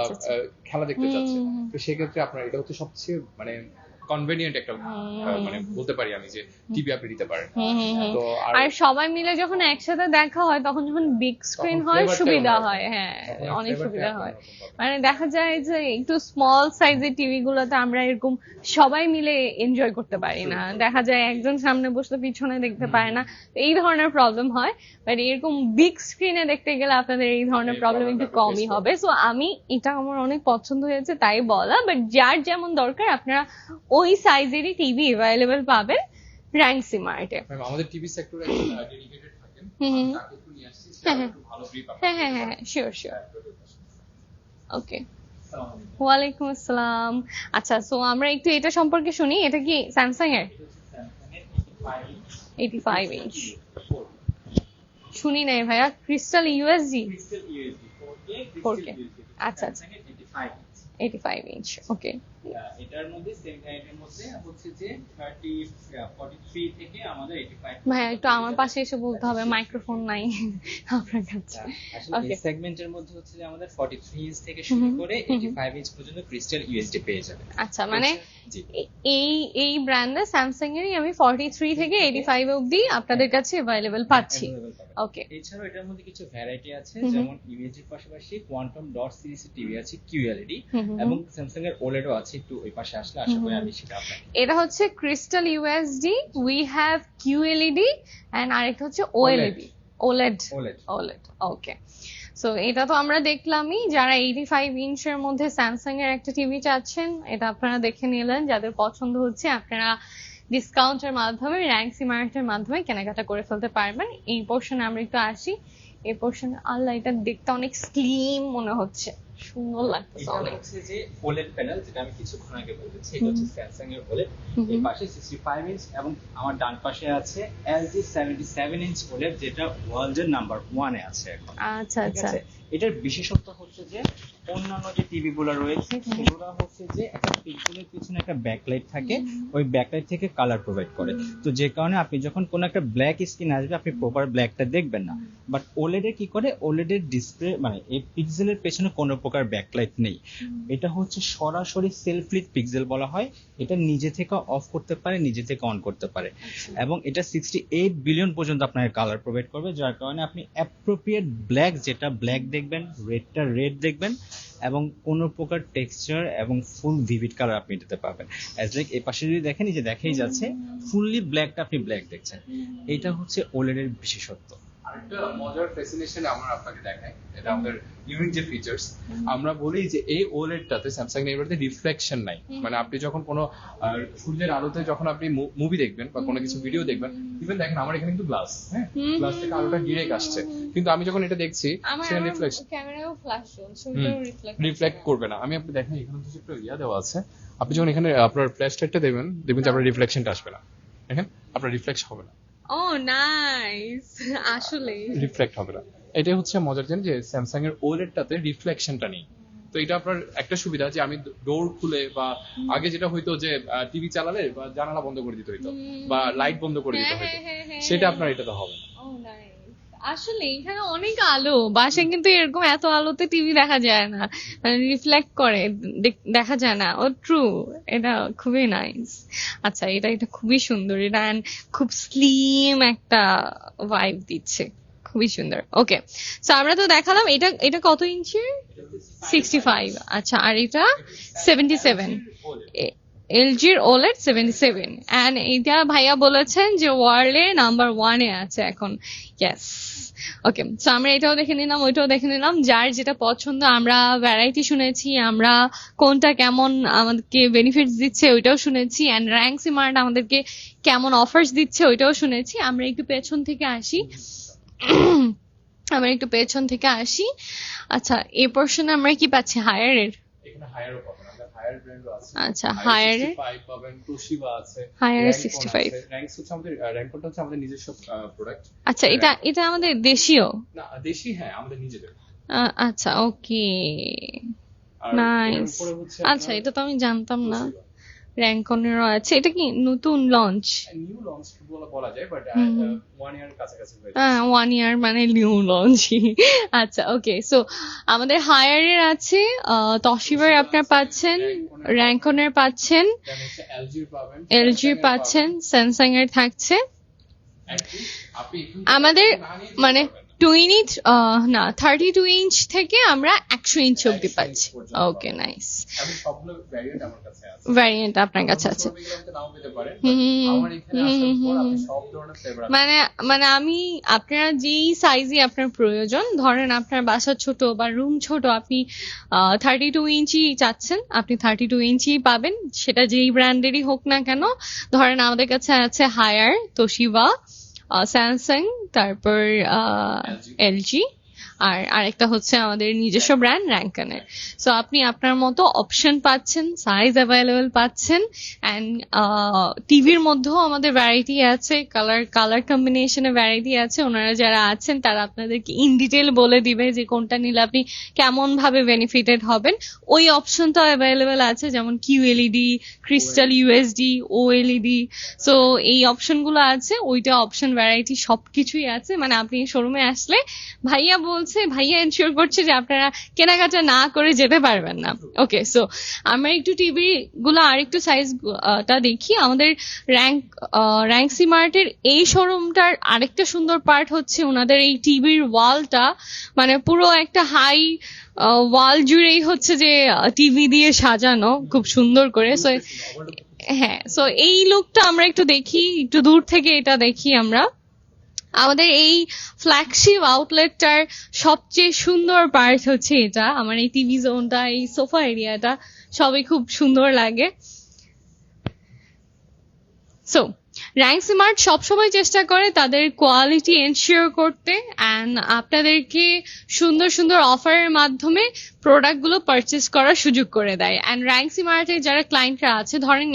খেলা দেখতে চাচ্ছে, তো সেক্ষেত্রে আপনার এটা হচ্ছে সবচেয়ে মানে কনভেনিয়েন্ট একটা মানে বলতে পারি আমি যে টিভি আপনি দিতে পারেন। তো আর সবাই মিলে যখন একসাথে দেখা হয়, তখন যখন বিগ স্ক্রিন হয় সুবিধা হয়। হ্যাঁ, অনেক সুবিধা হয়। মানে দেখা যায় যে একটু স্মল সাইজের টিভি গুলোতে আমরা এরকম সবাই মিলে এনজয় করতে পারি না। দেখা যায় একজন সামনে বসলে পিছনে দেখতে পারে না, এই ধরনের প্রবলেম হয়। বাট এরকম বিগ স্ক্রিনে দেখতে গেলে আপনাদের এই ধরনের প্রবলেম একটু কমই হবে। সো এটা আমার অনেক পছন্দ হয়েছে তাই বলা। বাট যার যেমন দরকার আপনারা ওই সাইজেরই টিভি अवेलेबल পাবেন র্যাঙ্ক সিমার্টে। আমাদের টিভি সেক্টরে একজন ডেডিকেটেড থাকেন, তাকে একটু নিয়ে আসছি, সে একটু ভালো ব্রিফ আপনাকে। হ্যাঁ, শিওর। ওকে, ওয়ালাইকুম আসসালাম। আচ্ছা, সো আমরা একটু এটা সম্পর্কে শুনি। এটা কি স্যামসাং এর 85 ইঞ্চ? শুনি নাই ভাইয়া। Crystal USG 4K। আচ্ছা, 85 ইঞ্চ, ওকে। এটার মধ্যে সেম ভ্যারিয়েন্টের মধ্যে হচ্ছে যে 43 থেকে আমাদের 85। ভাই একটু আমার পাশে এসে বলতে হবে, মাইক্রোফোন নাই আপনার কাছে। আসলে এই Okay. সেগমেন্টের মধ্যে হচ্ছে যে আমাদের 43 ইঞ্চ থেকে শুরু করে 85 ইঞ্চ পর্যন্ত ক্রিস্টাল ইউএসডি পেয়ে যাবেন। আচ্ছা, মানে জি। এই ব্র্যান্ডে স্যামসাং এরই আমি 43 থেকে 85 অবধি আপনাদের কাছে अवेलेबल পাচ্ছি। ওকে। এছাড়াও এটার মধ্যে কিছু ভ্যারাইটি আছে, যেমন ইউএসডির পাশাপাশি কোয়ান্টাম ডট সিরিজের টিভি আছে কিউএলইডি, এবং স্যামসাং এর ওলেডও আছে। একটু ওই পাশে আসলে আশা করি আমি সেটা আপনাকে। এটা হচ্ছে crystal USD, we have QLED and আরেকটা হচ্ছে OLED, OLED. OLED, okay. So এটা তো আমরা দেখলামই, যারা 85 ইঞ্চের মধ্যে স্যামসাং এর একটা টিভি চাচ্ছেন এটা আপনারা দেখে নিলেন। যাদের পছন্দ হচ্ছে আপনারা ডিসকাউন্টের মাধ্যমে, র্যাঙ্কসি মার্টের মাধ্যমে কেনাকাটা করে ফেলতে পারবেন। এই পোর্শনে আমরা একটু আসি। এই পোর্শনে আল্লাহ, এটা দেখতে অনেক স্লিম মনে হচ্ছে, সুন্দর লাগতেছে এটা অনেক। হচ্ছে যে ওলেড প্যানেল, যেটা আমি কিছুক্ষণ আগে বলেছি, এটা হচ্ছে স্যামসাং এর ওলেড। এই পাশে 65 ইঞ্চ, এবং আমার ডান পাশে আছে এলজি 77 ইঞ্চ ওলেড, যেটা ওয়ার্ল্ডের নাম্বার 1 এ আছে এখন। আচ্ছা ঠিক আচ্ছা। আছে? এটার বিশেষত্ব হচ্ছে যে অন্যান্য যে টিভি গুলো রয়েছে সেগুলো হচ্ছে যে একটা পিক্সেলের পিছনে একটা ব্যাকলাইট থাকে, ওই ব্যাকলাইট থেকে কালার প্রোভাইড করে। তো যে কারণে আপনি যখন কোন একটা ব্ল্যাক স্ক্রিন আসবে আপনি প্রপার ব্ল্যাকটা দেখবেন না। বাট ওলেড কি করে, ওলেডের ডিসপ্লে মানে এই পিক্সেলের পেছনে কোনো প্রকার ব্যাকলাইট নেই। এটা হচ্ছে সরাসরি সেলফ লিট পিক্সেল বলা হয়। এটা নিজে থেকে অফ করতে পারে, নিজে থেকে অন করতে পারে, এবং এটা 68 বিলিয়ন পর্যন্ত আপনাকে কালার প্রোভাইড করবে, যার কারণে আপনি অ্যাপ্রোপ্রিয়েট ব্ল্যাক, যেটা ব্ল্যাক দেখবেন, রেডটা রেড দেখবেন, এবং কোনো প্রকার টেক্সচার এবং ফুল ভিভিড কালার আপনি দিতে পারবেন। অ্যাজ লাইক এই পাশে যদি দেখেন, এই যে দেখাই যাচ্ছে ফুললি ব্ল্যাকটা আপনি ব্ল্যাক দেখছেন। এটা হচ্ছে ওলেড এর বিশেষত্ব। আরেকটা মজার ফ্যাসিনেশন আমরা আপনাকে দেখাই, এটা আমাদের ইউনিক যে ফিচার্স। আমরা বলি যে এই ওলেডটাতে স্যামসাং এর রিফ্লেকশন নাই, মানে আপনি যখন কোনো সূর্যের আলোতে যখন আপনি মুভি দেখবেন বা কোনো কিছু ভিডিও দেখবেন, ইভেন দেখেন আমার এখানে কিন্তু গ্লাস, হ্যাঁ, গ্লাস থেকে আলোটা ডিরেক্ট আসছে, কিন্তু আমি যখন এটা দেখছি সেটা রিফ্লেকশন, ক্যামেরাও ফ্ল্যাশ চলছে, ওটাও রিফ্লেক্ট করবে না। আমি আপনি দেখেন এখানে তো একটা ইয়া দেওয়া আছে, আপনি যখন এখানে আপনার ফ্ল্যাশ লাইটটা দেবেন, দেখবেন যে আপনার রিফ্লেকশনটা আসবে না, দেখেন আপনার রিফ্লেক্ট হবে না। ও নাইস, আসলে রিফ্লেক্ট হবে না। এটাই হচ্ছে মজার জিনিস যে স্যামসাং এর ওলেডটাতে রিফ্লেকশনটা নেই। তো এটা আপনার একটা সুবিধা যে আমি ডোর খুলে বা আগে যেটা হইতো যে টিভি চালালে বা জানালা বন্ধ করে দিতে হইতো বা লাইট বন্ধ করে দিতে হইতো, সেটা আপনার এটাতে হবে না। ও নাইস। আসলে এখানে অনেক আলো, বাসায় কিন্তু এরকম এত আলোতে টিভি দেখা যায় না, মানে রিফ্লেক্ট করে দেখা যায় না। ও ট্রু, এটা খুবই নাইস। আচ্ছা, এটা খুবই সুন্দর, এটা and খুব স্লিম একটা ভাইব দিচ্ছে, খুবই সুন্দর। ওকে, সো আমরা তো দেখালাম এটা কত ইঞ্চির? 65। আচ্ছা, আর এটা 77। এলজির ওলেড 77, এন্ড এটা ভাইয়া বলেছেন যে ওয়ার্ল্ডে নাম্বার 1 এ আছে এখন। ইয়েস, ওকে। সো আমরা এটাও দেখে নিলাম, ওইটাও দেখে নিলাম, যার যেটা পছন্দ। আমরা ভ্যারাইটি শুনেছি, আমরা কোনটা কেমন আমাদেরকে বেনিফিটস দিচ্ছে ওইটাও শুনেছি, এন্ড র্যাঙ্কসি মার্ট আমাদেরকে কেমন অফার্স দিচ্ছে ওইটাও শুনেছি। আমরা একটু পেছন থেকে আসি। আচ্ছা, এই পোর্শনে আমরা কি পাচ্ছি? হায়ারের, এখানে হায়ারও পাবেন, আমরা হায়ার ব্র্যান্ডও আছে। আচ্ছা, হায়ারের 65 পাবেন, তোশিবা আছে, হায়ারের Rank 65। আছে। Ranks হচ্ছে আমাদের র্যাঙ্কটা হচ্ছে আমাদের নিজস্ব প্রোডাক্ট। আচ্ছা, এটা আমাদের দেশীয় না, দেশি, হ্যাঁ, আমাদের নিজেদের। আচ্ছা, ওকে, আর নাইস। এর উপরে হচ্ছে আচ্ছা, এটা তো আমি জানতাম না। তোশিবা। র্যাঙ্কনেরও আছে। এটা কি নতুন লঞ্চ? নিউ লঞ্চ বলা যায়, বাট 1 ইয়ার কাছাকাছি হয়েছে। 1 ইয়ার মানে নিউ লঞ্চ। আচ্ছা, ওকে। সো আমাদের হায়ারের আছে, তশিবার আপনার পাচ্ছেন, র্যাঙ্কনের পাচ্ছেন, দেন হচ্ছে এলজির পাবেন, এলজির পাচ্ছেন, স্যামসাং এর থাকছে। আপনি আমাদের মানে 32 ইঞ্চ থেকে আমরা 100 ইঞ্চ অব্দি পাচ্ছি। ওকে, নাইস। আমি সবগুলো ভ্যারিয়েন্ট আমার কাছে আছে। ভ্যারিয়েন্ট আপনার কাছে আছে। নাও পেতে পারেন, আমার এখানে আসার পর আপনি সব ধরনের ফ্লেভার মানে আমি, আপনারা যেই সাইজে আপনার প্রয়োজন, ধরেন আপনার বাসা ছোট বা রুম ছোট, আপনি 32 ইঞ্চি চাচ্ছেন, আপনি 32 ইঞ্চি পাবেন, সেটা যেই ব্র্যান্ডেরই হোক না কেন। ধরেন আমাদের কাছে আছে হায়ার, তোশিবা, স্যামসাং, তারপর এলজি, আর আরেকটা হচ্ছে আমাদের নিজস্ব ব্র্যান্ড র্যাঙ্কানের। সো আপনি আপনার মতো অপশন পাচ্ছেন, সাইজ অ্যাভেলেবেল পাচ্ছেন, অ্যান্ড টিভির মধ্যেও আমাদের ভ্যারাইটি আছে, কালার কম্বিনেশনে ভ্যারাইটি আছে। ওনারা যারা আছেন তারা আপনাদেরকে ইন ডিটেল বলে দিবে যে কোনটা নিলে আপনি কেমন ভাবে বেনিফিটেড হবেন। ওই অপশনটা অ্যাভেলেবেল আছে, যেমন QLED, crystal USD, OLED. So এই অপশনগুলো আছে, ওইটা অপশন ভ্যারাইটি সবকিছুই আছে। মানে আপনি শোরুমে আসলে ভাইয়া এনশিওর করছে যে আপনারা কেনাকাটা না করে যেতে পারবেন না। ওকে, সো আমরা একটু টিভি গুলো আর একটু সাইজ টা দেখি। আমাদের র্যাঙ্ক সিমার্টের এই শোরুমটার আরেকটা সুন্দর পার্ট হচ্ছে ওনাদের এই টিভির ওয়ালটা, মানে পুরো একটা হাই ওয়াল জুড়েই হচ্ছে যে টিভি দিয়ে সাজানো খুব সুন্দর করে। সো হ্যাঁ, সো এই লুকটা আমরা একটু দেখি, একটু দূর থেকে এটা দেখি আমরা। আমাদের এই ফ্ল্যাগশিপ আউটলেটটার সবচেয়ে সুন্দর পার্ট হচ্ছে এটা, আমার এই টিভি জোনটা, এই সোফা এরিয়াটা সবই খুব সুন্দর লাগে। সো র্যাঙ্ক স্মার্ট সবসময় চেষ্টা করে তাদের কোয়ালিটি এনশিওর করতে, অ্যান্ড আপনাদেরকে সুন্দর সুন্দর অফারের মাধ্যমে প্রোডাক্টগুলো পারচেস করার সুযোগ করে দেয়। অ্যান্ড র্যাঙ্ক স্মার্টের যারা ক্লায়েন্টরা আছে, ধরেন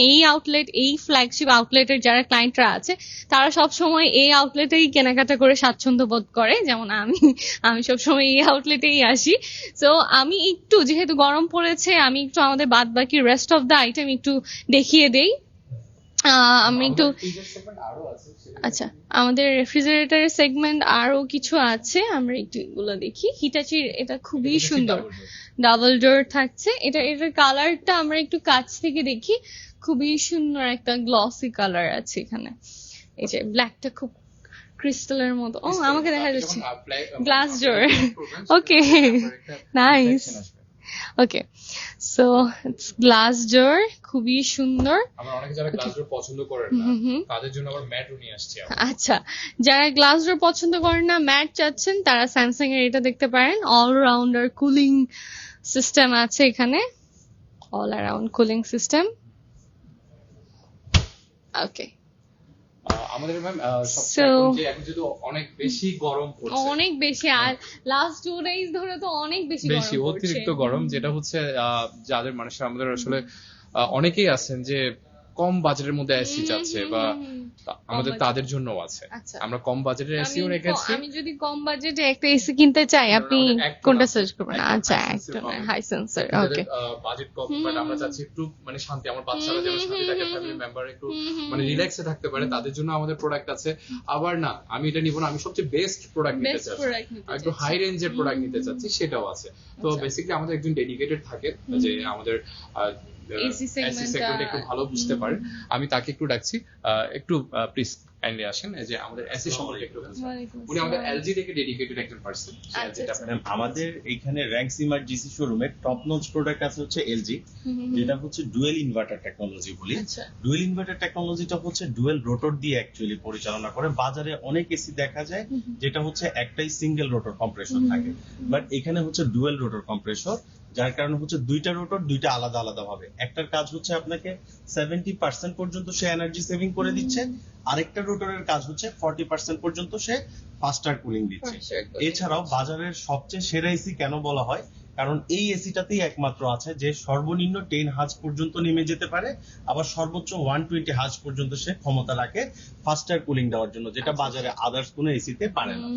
এই ফ্ল্যাগশিপ আউটলেটের যারা ক্লায়েন্টরা আছে, তারা সবসময় এই আউটলেটেই কেনাকাটা করে স্বাচ্ছন্দ্য বোধ করে। যেমন আমি সবসময় এই আউটলেটেই আসি। সো আমি একটু, যেহেতু গরম পড়েছে, আমি একটু আমাদের বাদ বাকি রেস্ট অফ দ্য আইটেম একটু দেখিয়ে দেই। আমি একটু, আচ্ছা, আমাদের রেফ্রিজারেটরের সেগমেন্ট আরো কিছু আছে, আমরা একটু এগুলো দেখি। হিটাচির এটা খুবই সুন্দর, ডাবল ডোর থাকছে। এটার কালারটা আমরা একটু কাছ থেকে দেখি, খুবই সুন্দর একটা গ্লসি কালার আছে এখানে। এই যে ব্ল্যাকটা খুব ক্রিস্টালের মতো। ও, আমাকে দেখা যাচ্ছে glass door. Okay, nice. Okay, so it's glass door, খুবই সুন্দর। আমরা অনেকে যারা গ্লাস ডোর পছন্দ করেন না, তাদের জন্য আবার ম্যাটও নিয়ে আসছি। আচ্ছা, যারা গ্লাস ডোর পছন্দ করেন না, ম্যাট চাচ্ছেন, তারা স্যামসাং এর এটা দেখতে পারেন। অলরাউন্ডার কুলিং সিস্টেম আছে এখানে, অল অ্যারাউন্ড কুলিং সিস্টেম। ওকে, আমাদের ম্যাম সবচেয়ে এখন যেহেতু অনেক বেশি গরম পড়ছে, অনেক বেশি, আর লাস্ট 2 days ধরে তো অনেক বেশি অতিরিক্ত গরম, যেটা হচ্ছে যাদের মানুষের আমাদের আসলে অনেকেই আছেন যে কম বাজেটের মধ্যে এসি চাচ্ছে, বা আমাদের তাদের জন্য আছে। আমরা কম বাজেটের এসিও রেখেছি। আমি যদি কম বাজেটে একটা এসি কিনতে চাই, আপনি কোনটা সার্চ করবেন? আচ্ছা, একদম হাই সেন্সর। ওকে, বাজেট কম, বাট আমরা চাচ্ছি একটু মানে শান্তি, আমার বাচ্চারা যেন শান্তি থাকে, ফ্যামিলি মেম্বার একটু মানে রিল্যাক্সে থাকতে পারে, তাদের জন্য আমাদের প্রোডাক্ট আছে। আবার না, আমি এটা নিব না, আমি সবচেয়ে বেস্ট প্রোডাক্ট নিতে চাচ্ছি, একটু হাই রেঞ্জের প্রোডাক্ট নিতে চাচ্ছি, সেটাও আছে। তো বেসিক্যালি আমাদের একজন ডেডিকেটেড থাকে যে আমাদের এসি সেগমেন্ট একটু ভালো বুঝতে পারে। আমি তাকে একটু ডাকছি, একটু প্লিজ কাইন্ডলি আসেন। এই যে আমাদের এসি সম্পর্কে একটু বলুন। উনি আমাদের এলজি থেকে ডেডিকেটেড একজন পারসন। আমাদের এইখানে র্যাঙ্ক সিমার্ট জিসি শোরুমের টপ নচ প্রোডাক্ট আছে হচ্ছে এলজি, যেটা হচ্ছে ডুয়েল ইনভার্টার টেকনোলজি বলি। ডুয়েল ইনভার্টার টেকনোলজিটা হচ্ছে ডুয়েল রোটর দিয়ে অ্যাকচুয়ালি পরিচালনা করে। বাজারে অনেক এসি দেখা যায় যেটা হচ্ছে একটাই সিঙ্গেল রোটর কম্প্রেসর থাকে, বাট এখানে হচ্ছে ডুয়েল রোটর কম্প্রেসর, যার কারণে হচ্ছে দুইটা রোটর দুইটা আলাদা আলাদা ভাবে। একটার কাজ হচ্ছে আপনাকে 70% পর্যন্ত সে এনার্জি সেভিং করে দিচ্ছে, আরেকটা রোটরের কাজ হচ্ছে 40% পর্যন্ত সে ফাস্টার কুলিং দিচ্ছে। এছাড়াও বাজারের সবচেয়ে সেরা এসি কেন বলা হয়, কারণ এই এসিটাতেই একমাত্র আছে যে সর্বনিম্ন 10 হার্জ পর্যন্ত নেমে যেতে পারে, আবার সর্বোচ্চ 120 হার্জ পর্যন্ত সে ক্ষমতা রাখে ফাস্টার কুলিং দেওয়ার জন্য, যেটা বাজারে আদার্স কোনো এসিতে পারে না।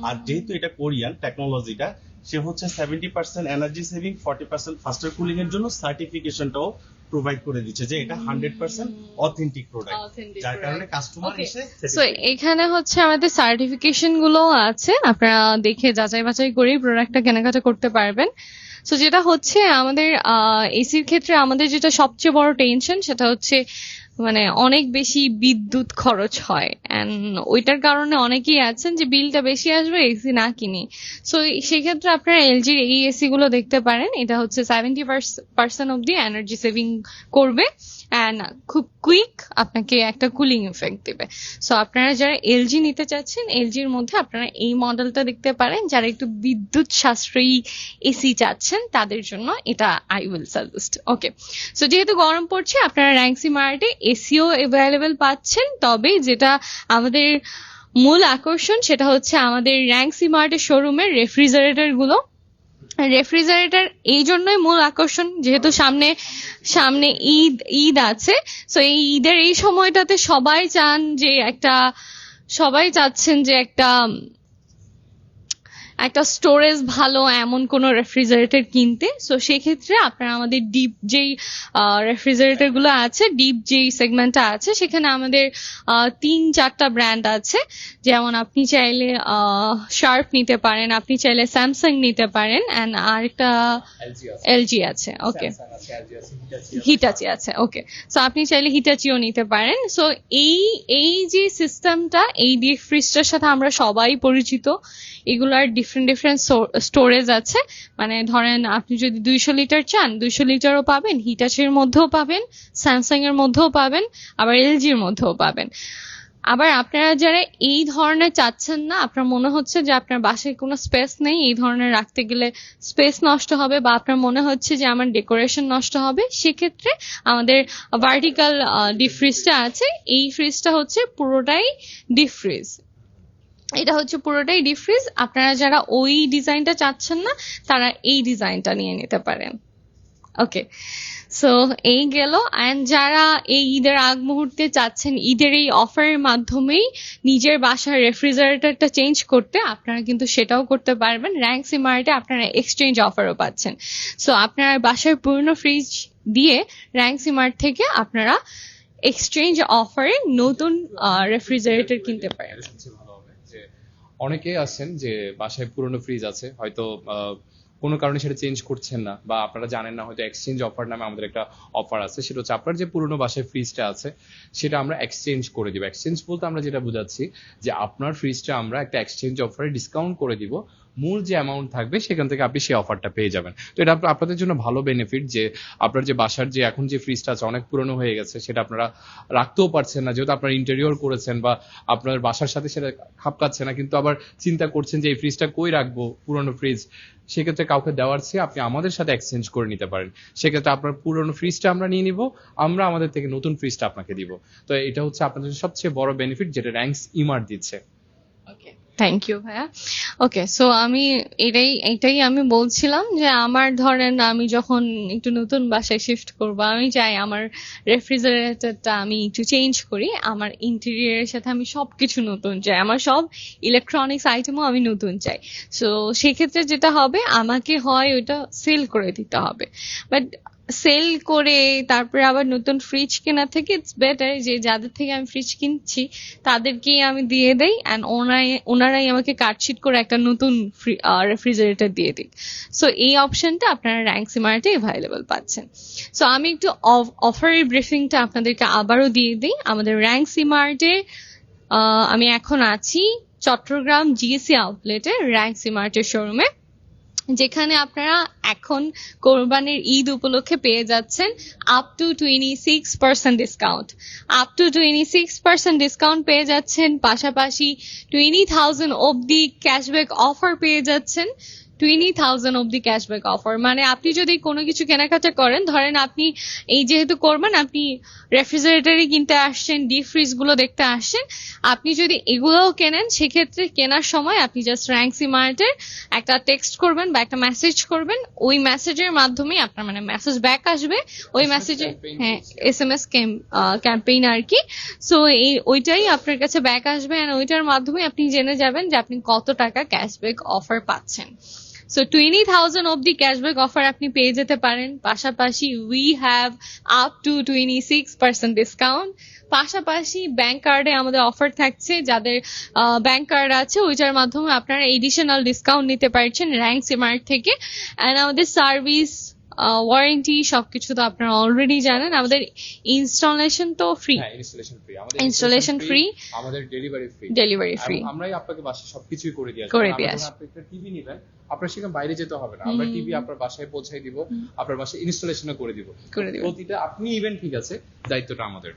আর যেহেতু এটা কোরিয়ান টেকনোলজিটা, সে হচ্ছে 70% এনার্জি সেভিং, 40% ফাস্টার কুলিং এর জন্য সার্টিফিকেশনটাও প্রোভাইড করে দিচ্ছে যে এটা 100% অথেন্টিক প্রোডাক্ট, যার কারণে কাস্টমার এসে। সো এখানে হচ্ছে আমাদের সার্টিফিকেশন গুলো আছে, আপনারা দেখে যাচাই বাছাই করে প্রোডাক্টটা কেনাকাটা করতে পারবেন। সো যেটা হচ্ছে আমাদের এসির ক্ষেত্রে আমাদের যেটা সবচেয়ে বড় টেনশন, সেটা হচ্ছে মানে অনেক বেশি বিদ্যুৎ খরচ হয়, এন্ড ওইটার কারণে অনেকেই আছেন যে বিলটা বেশি আসবে এসি না কিনি। সো সেক্ষেত্রে আপনারা এলজির এই এসি গুলো দেখতে পারেন। এটা হচ্ছে 70% অব্দি এনার্জি সেভিং করবে, অ্যান্ড খুব কুইক আপনাকে একটা কুলিং ইফেক্ট দেবে। সো আপনারা যারা এলজি নিতে চাচ্ছেন, এলজির মধ্যে আপনারা এই মডেলটা দেখতে পারেন। যারা একটু বিদ্যুৎ সাশ্রয়ী এসি চাচ্ছেন তাদের জন্য এটা I will suggest. Okay, so যেহেতু গরম পড়ছে আপনারা র্যাঙ্কসি মার্টে এসিও অ্যাভেলেবেল পাচ্ছেন, তবে যেটা আমাদের মূল আকর্ষণ সেটা হচ্ছে আমাদের র্যাঙ্কসি মার্টের শোরুমের রেফ্রিজারেটর গুলো। রেফ্রিজারেটর এই জন্যই মূল আকর্ষণ, যেহেতু সামনে সামনে ঈদ আছে। সো এই ঈদের এই সময়টাতে সবাই চাচ্ছেন যে একটা স্টোরেজ ভালো এমন কোন রেফ্রিজারেটর কিনতে। সো সেক্ষেত্রে আপনারা আমাদের ডিপ যেই রেফ্রিজারেটর গুলো আছে, ডিপ যেই সেগমেন্টটা আছে, সেখানে আমাদের 3-4টা ব্র্যান্ড আছে। যেমন আপনি চাইলে শার্প নিতে পারেন, আপনি চাইলে স্যামসাং নিতে পারেন, অ্যান্ড আরেকটা এলজি আছে। ওকে, হিটাচি আছে। ওকে, সো আপনি চাইলে হিটাচিও নিতে পারেন। সো এই যে সিস্টেমটা, এই ডিপ ফ্রিজটার সাথে আমরা সবাই পরিচিত। এগুলার ডিফারেন্ট স্টোরেজ আছে, মানে ধরেন আপনি যদি 200 লিটার চান 200 লিটারও পাবেন, হিটাচির মধ্যেও পাবেন, স্যামসাং এর মধ্যেও পাবেন, আবার এলজির মধ্যেও পাবেন। আবার আপনারা যারা এই ধরনের চাচ্ছেন না, আপনার মনে হচ্ছে যে আপনার বাসায় কোনো স্পেস নেই, এই ধরনের রাখতে গেলে স্পেস নষ্ট হবে, বা আপনার মনে হচ্ছে যে আমার ডেকোরেশন নষ্ট হবে, সেক্ষেত্রে আমাদের ভার্টিক্যাল ডিপ ফ্রিজটা আছে। এই ফ্রিজটা হচ্ছে পুরোটাই ডিপ ফ্রিজ, এটা হচ্ছে পুরোটাই ডিপ ফ্রিজ। আপনারা যারা ওই ডিজাইনটা চাচ্ছেন না তারা এই ডিজাইনটা নিয়ে নিতে পারেন। ওকে, সো এই গেল। অ্যান্ড যারা এই ঈদের আগ মুহূর্তে চাচ্ছেন ঈদের এই অফারের মাধ্যমেই নিজের বাসার রেফ্রিজারেটরটা চেঞ্জ করতে, আপনারা কিন্তু সেটাও করতে পারবেন। র্যাঙ্কসি মার্টে আপনারা এক্সচেঞ্জ অফারও পাচ্ছেন। সো আপনার বাসার পুরনো ফ্রিজ দিয়ে র্যাঙ্কসি মার্ট থেকে আপনারা এক্সচেঞ্জ অফারে নতুন রেফ্রিজারেটর কিনতে পারেন। অনেকে আছেন যে বাসায় পুরনো ফ্রিজ আছে, হয়তো কোনো কারণে সেটা চেঞ্জ করছেন না, বা আপনারা জানেন না হয়তো এক্সচেঞ্জ অফার নামে আমাদের একটা অফার আছে। সেটা হচ্ছে আপনার যে পুরনো বাসায় ফ্রিজটা আছে সেটা আমরা এক্সচেঞ্জ করে দিব। এক্সচেঞ্জ বলতে আমরা যেটা বোঝাচ্ছি যে আপনার ফ্রিজটা আমরা একটা এক্সচেঞ্জ অফারে ডিসকাউন্ট করে দিব, মূল যে অ্যামাউন্ট থাকবে সেখান থেকে আপনি সেই অফারটা পেয়ে যাবেন। তো এটা আপনাদের জন্য ভালো বেনিফিট যে আপনার যে বাসার যে এখন যে ফ্রিজটা আছে অনেক পুরনো হয়ে গেছে, সেটা আপনারা রাখতেও পারছেন না, যেহেতু আপনার ইন্টেরিয়র করেছেন বা আপনার বাসার সাথে সেটা খাপ খাচ্ছে না, কিন্তু আবার চিন্তা করছেন যে এই ফ্রিজটা কই রাখবো, পুরনো ফ্রিজ, সেক্ষেত্রে কাউকে দেওয়ার চেয়ে আপনি আমাদের সাথে এক্সচেঞ্জ করে নিতে পারেন। সেক্ষেত্রে আপনার পুরনো ফ্রিজটা আমরা নিয়ে নিব, আমরা আমাদের থেকে নতুন ফ্রিজটা আপনাকে দিব। তো এটা হচ্ছে আপনাদের সবচেয়ে বড় বেনিফিট যেটা র্যাঙ্কস ইমার্ট দিচ্ছে। ওকে, থ্যাংক ইউ ভাইয়া। ওকে, সো আমি এটাই আমি বলছিলাম যে আমার ধরেন আমি যখন একটু নতুন বাসায় শিফট করব, আমি চাই আমার রেফ্রিজারেটরটা আমি একটু চেঞ্জ করি, আমার ইন্টেরিয়রের সাথে আমি সবকিছু নতুন চাই, আমার সব ইলেকট্রনিক্স আইটেমও আমি নতুন চাই। সো সেক্ষেত্রে যেটা হবে, আমাকে হয় ওইটা সেল করে দিতে হবে, বাট সেল করে তারপরে আবার নতুন ফ্রিজ কেনা থেকে ইটস বেটার যে যাদের থেকে আমি ফ্রিজ কিনছি তাদেরকেই আমি দিয়ে দেই, অ্যান্ড ওনারাই আমাকে কার্ডশিট করে একটা নতুন রেফ্রিজারেটর দিয়ে দিই। সো এই অপশনটা আপনারা র্যাঙ্কসি মার্টে অ্যাভেলেবল পাচ্ছেন। সো আমি একটু অফারের ব্রিফিংটা আপনাদেরকে আবারও দিয়ে দিই। আমাদের র্যাঙ্কসি মার্টে আমি এখন আছি চট্টগ্রাম জিএসি আউটলেটে র্যাঙ্কসি মার্টের শোরুমে, যেখানে আপনারা এখন কোরবানির ঈদ উপলক্ষে পেয়ে যাচ্ছেন up to 26% discount. Up to 26% discount পেয়ে যাচ্ছেন, পাশাপাশি 20,000 অবধি ক্যাশব্যাক অফার পেয়ে যাচ্ছেন। 20,000 অবধি ক্যাশব্যাক অফার মানে আপনি যদি কোনো কিছু কেনাকাটা করেন, ধরেন আপনি এই যেহেতু করবেন, আপনি রেফ্রিজারেটরই কিনতে আসছেন, ডিপ ফ্রিজ গুলো দেখতে আসছেন, আপনি যদি এগুলোও কেনেন, সেক্ষেত্রে কেনার সময় আপনি জাস্ট র্যাঙ্কসি মার্টের একটা টেক্সট করবেন বা একটা মেসেজ করবেন, ওই মেসেজের মাধ্যমে আপনার মানে মেসেজ ব্যাক আসবে, ওই মেসেজে হ্যাঁ SMS ক্যাম্পেইন আর কি। সো ওইটাই আপনার কাছে ব্যাক আসবে, আর ওইটার মাধ্যমে আপনি জেনে যাবেন যে আপনি কত টাকা ক্যাশব্যাক অফার পাচ্ছেন। সো 20,000 অবধি ক্যাশব্যাক অফার আপনি পেয়ে যেতে পারেন। পাশাপাশি we have up to 26% discount. পাশাপাশি ব্যাংক কার্ডে আমাদের অফার থাকছে, যাদের ব্যাংক কার্ড আছে ওইটার মাধ্যমে আপনারা এডিশনাল ডিসকাউন্ট নিতে পারছেন র্যাঙ্কসি মার্ট থেকে। অ্যান্ড আমাদের সার্ভিস ওয়ারেন্টি সবকিছু তো আপনারা অলরেডি জানেন। আমাদের ইনস্টলেশন তো ফ্রি, হ্যাঁ, ইনস্টলেশন ফ্রি, আমাদের Installation free, আমাদের ডেলিভারি ফ্রি, ডেলিভারি ফ্রি আমরাই আপনাকে বাসায় সবকিছুই করে দিয়ে আসবো। করে আমরা দিয়ে যখন আসবো। আপনি একটা টিভি নেবেন, আপনার সেখানে বাইরে যেতে হবে না, আমরা টিভি আপনার বাসায় পৌঁছাই দিব, আপনার বাসায় ইনস্টলেশনও করে দিব। করে দিব। প্রতিটা আপনি ইভেন ঠিক আছে, দায়িত্বটা আমাদের,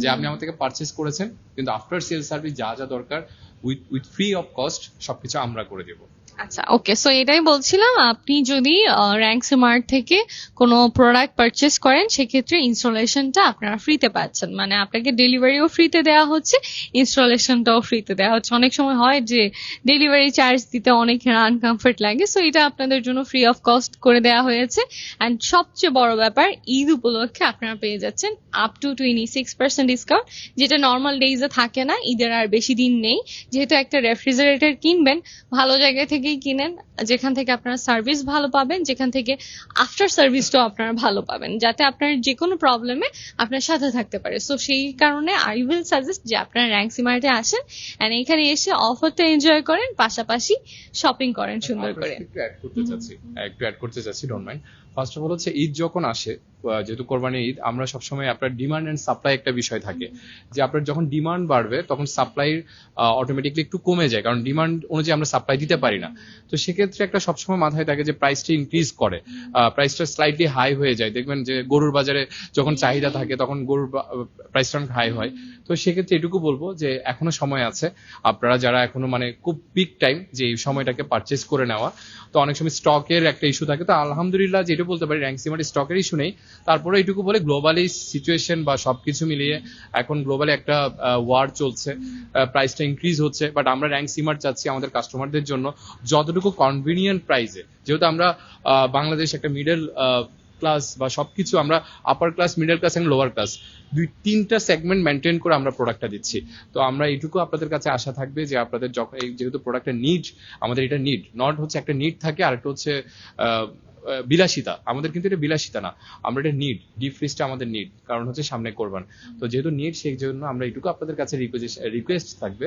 যে আপনি আমার থেকে পারচেজ করেছেন, কিন্তু আফটার সেল সার্ভিস যা যা দরকার উইথ ফ্রি অফ কস্ট সবকিছু আমরা করে দেব। আচ্ছা, ওকে। সো এটাই বলছিলাম, আপনি যদি র্যাঙ্ক স্মার্ট থেকে কোনো প্রোডাক্ট পারচেস করেন সেক্ষেত্রে ইনস্টলেশনটা আপনারা ফ্রিতে পাচ্ছেন, মানে আপনাকে ডেলিভারিও ফ্রিতে দেওয়া হচ্ছে, ইনস্টলেশনটাও ফ্রিতে দেওয়া হচ্ছে। অনেক সময় হয় যে ডেলিভারি চার্জ দিতে অনেক আনকমফর্ট লাগে, সো এটা আপনাদের জন্য ফ্রি অফ কস্ট করে দেওয়া হয়েছে। অ্যান্ড সবচেয়ে বড় ব্যাপার, ঈদ উপলক্ষে আপনারা পেয়ে যাচ্ছেন আপ টু 26% ডিসকাউন্ট, যেটা নর্মাল ডেইজে থাকে না। ঈদের আর বেশি দিন নেই, যেহেতু একটা রেফ্রিজারেটর কিনবেন ভালো জায়গা থেকেই কিনেন, যেখান থেকে আপনারা সার্ভিস ভালো পাবেন, যেখান থেকে আফটার সার্ভিসটাও আপনারা ভালো পাবেন, যাতে আপনার যে কোনো প্রবলেমে আপনার সাথে থাকতে পারে। সো সেই কারণে আই উইল সাজেস্ট যে আপনারা র্যাঙ্ক সিমার্টে আসেন এন্ড এখানে এসে অফারটা এনজয় করেন, পাশাপাশি শপিং করেন সুন্দর করে। একটু অ্যাড করতে চাচ্ছি, don't mind. First of all হচ্ছে ঈদ যখন আসে, যেহেতু কোরবানি ঈদ, আমরা সবসময় আপনার ডিমান্ড এন্ড সাপ্লাই একটা বিষয় থাকে, যে আপনার যখন ডিমান্ড বাড়বে তখন সাপ্লাই অটোমেটিকলি একটু কমে যায়, কারণ ডিমান্ড অনুযায়ী আমরা সাপ্লাই দিতে পারি না। তো সেক্ষেত্রে একটা সবসময় মাথায় থাকে যে প্রাইসটা ইনক্রিজ করে, প্রাইসটা স্লাইটলি হাই হয়ে যায়। দেখবেন যে গরুর বাজারে যখন চাহিদা থাকে তখন গরুর প্রাইসটা অনেক হাই হয়। তো সেক্ষেত্রে এটুকু বলবো যে এখনো সময় আছে, আপনারা যারা এখনো মানে খুব পিক টাইম যে এই সময়টাকে পারচেস করে নেওয়া। তো অনেক সময় স্টকের একটা ইস্যু থাকে, তো আলহামদুলিল্লাহ যেটা বলতে পারি র্যাঙ্ক সিমার্টে স্টকের ইস্যু নেই। তারপরে এইটুকু বলে গ্লোবালি সিচুয়েশন বা সবকিছু মিলিয়ে এখন গ্লোবালি একটা ওয়ার চলছে, প্রাইসটা ইনক্রিজ হচ্ছে, বাট আমরা র্যাঙ্ক সিমার্ট চাচ্ছি আমাদের কাস্টমারদের জন্য যতটুকু কনভিনিয়েন্ট প্রাইসে, যেহেতু আমরা বাংলাদেশ একটা মিডল ক্লাস বা সবকিছু আমরা আপার ক্লাস, মিডল ক্লাস এবং লোয়ার ক্লাস 2-3টা সেগমেন্ট মেনটেন করে আমরা প্রোডাক্টটা দিচ্ছি। তো আমরা এইটুকু আপনাদের কাছে আশা থাকবে যে আপনাদের যখন যেহেতু প্রোডাক্টের নিড, আমাদের এটা নিড নট হচ্ছে একটা নিড থাকে, আর একটা হচ্ছে বিলাসিতা। আমাদের কিন্তু এটা বিলাসিতা না, আমরা এটা নিড, ডিপ ফ্রিজটা আমাদের নিড, কারণ হচ্ছে সামনে কোরবান। তো যেহেতু নিড, সেই জন্য আমরা এইটুকু আপনাদের কাছে রিকোয়েস্ট থাকবে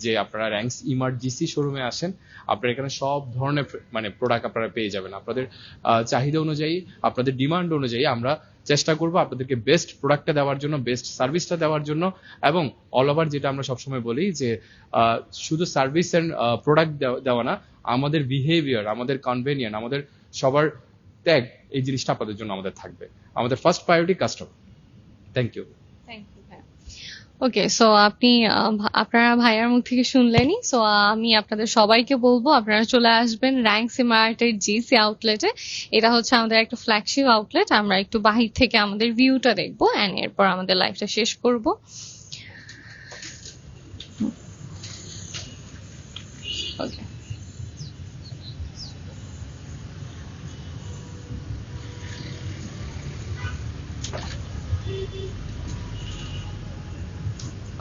যে আপনারা র্যাঙ্ক ইমার্ট জিসি শোরুমে আসেন। আপনারা এখানে সব ধরনের মানে প্রোডাক্ট আপনারা পেয়ে যাবেন, আপনাদের চাহিদা অনুযায়ী, আপনাদের ডিমান্ড অনুযায়ী আমরা চেষ্টা করবো আপনাদেরকে বেস্ট প্রোডাক্টটা দেওয়ার জন্য, বেস্ট সার্ভিসটা দেওয়ার জন্য। এবং অল ওভার যেটা আমরা সবসময় বলি যে শুধু সার্ভিস অ্যান্ড প্রোডাক্ট দেওয়া না, আমাদের বিহেভিয়ার, আমাদের কনভেনিয়েন্ট, আমাদের সবার ত্যাগ, এই জিনিসটা আপনাদের জন্য আমাদের থাকবে। আমাদের first priority customer. Thank you. Okay, so আপনি আপনারা ভাইয়ার মুখ থেকে শুনলেনই। সো আমি আপনাদের সবাইকে বলবো আপনারা চলে আসবেন র্যাঙ্ক সিমার্টের জিসি আউটলেটে। এটা হচ্ছে আমাদের একটা ফ্ল্যাগশিপ আউটলেট। আমরা একটু বাহির থেকে আমাদের ভিউটা দেখবো এন্ড এরপর আমাদের লাইফটা শেষ করব। ওকে,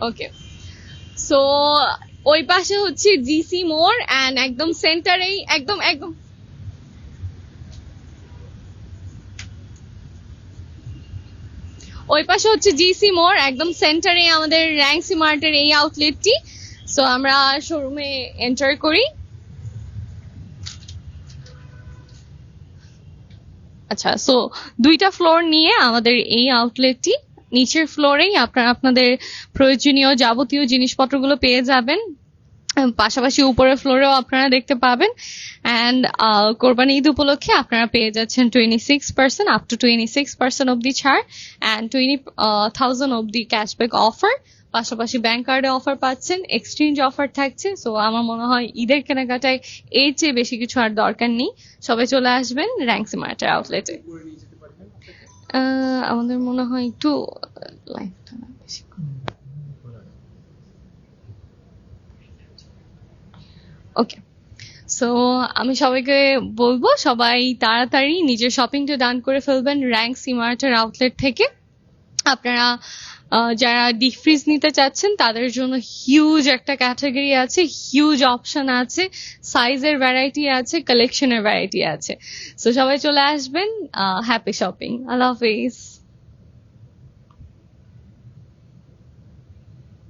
ওকে, সো ওই পাশে হচ্ছে জিসি মোড় এন্ড একদম সেন্টারেই, একদম একদম ওই পাশে হচ্ছে জিসি মোড়, একদম সেন্টারে আমাদের র্যাঙ্ক সিমার্টের এই আউটলেটটি। সো আমরা শোরুমে এন্টার করি। আচ্ছা, সো 2টা ফ্লোর নিয়ে আমাদের এই আউটলেটটি। নিচের ফ্লোরেই আপনারা আপনাদের প্রয়োজনীয় যাবতীয় জিনিসপত্রগুলো পেয়ে যাবেন, পাশাপাশি উপরের ফ্লোরেও আপনারা দেখতে পাবেন। অ্যান্ড কোরবানি ঈদ উপলক্ষে আপনারা পেয়ে যাচ্ছেন 26% আপ টু 26% অব্দি ছাড় অ্যান্ড 20,000 অব্দি ক্যাশব্যাক অফার। পাশাপাশি ব্যাংক কার্ডে অফার পাচ্ছেন, এক্সচেঞ্জ অফার থাকছে। সো আমার মনে হয় ঈদের কেনাকাটায় এর চেয়ে বেশি কিছু আর দরকার নেই। সবাই চলে আসবেন র্যাঙ্ক সিমার্টের আউটলেটে। আমাদের মনে হয় একটু লাইফটা না বেশি। ওকে, সো আমি সবাইকে বলবো সবাই তাড়াতাড়ি নিজের শপিংটা ডান করে ফেলবেন র্যাঙ্ক সিমার্টের আউটলেট থেকে। আপনারা যারা ডিপ ফ্রিজ নিতে চাচ্ছেন তাদের জন্য হিউজ একটা ক্যাটাগরি আছে, হিউজ অপশন আছে, সাইজের ভ্যারাইটি আছে, কালেকশনের ভ্যারাইটি আছে। সো সবাই চলে আসবেন। Happy shopping. আল্লাহ হাফিজ।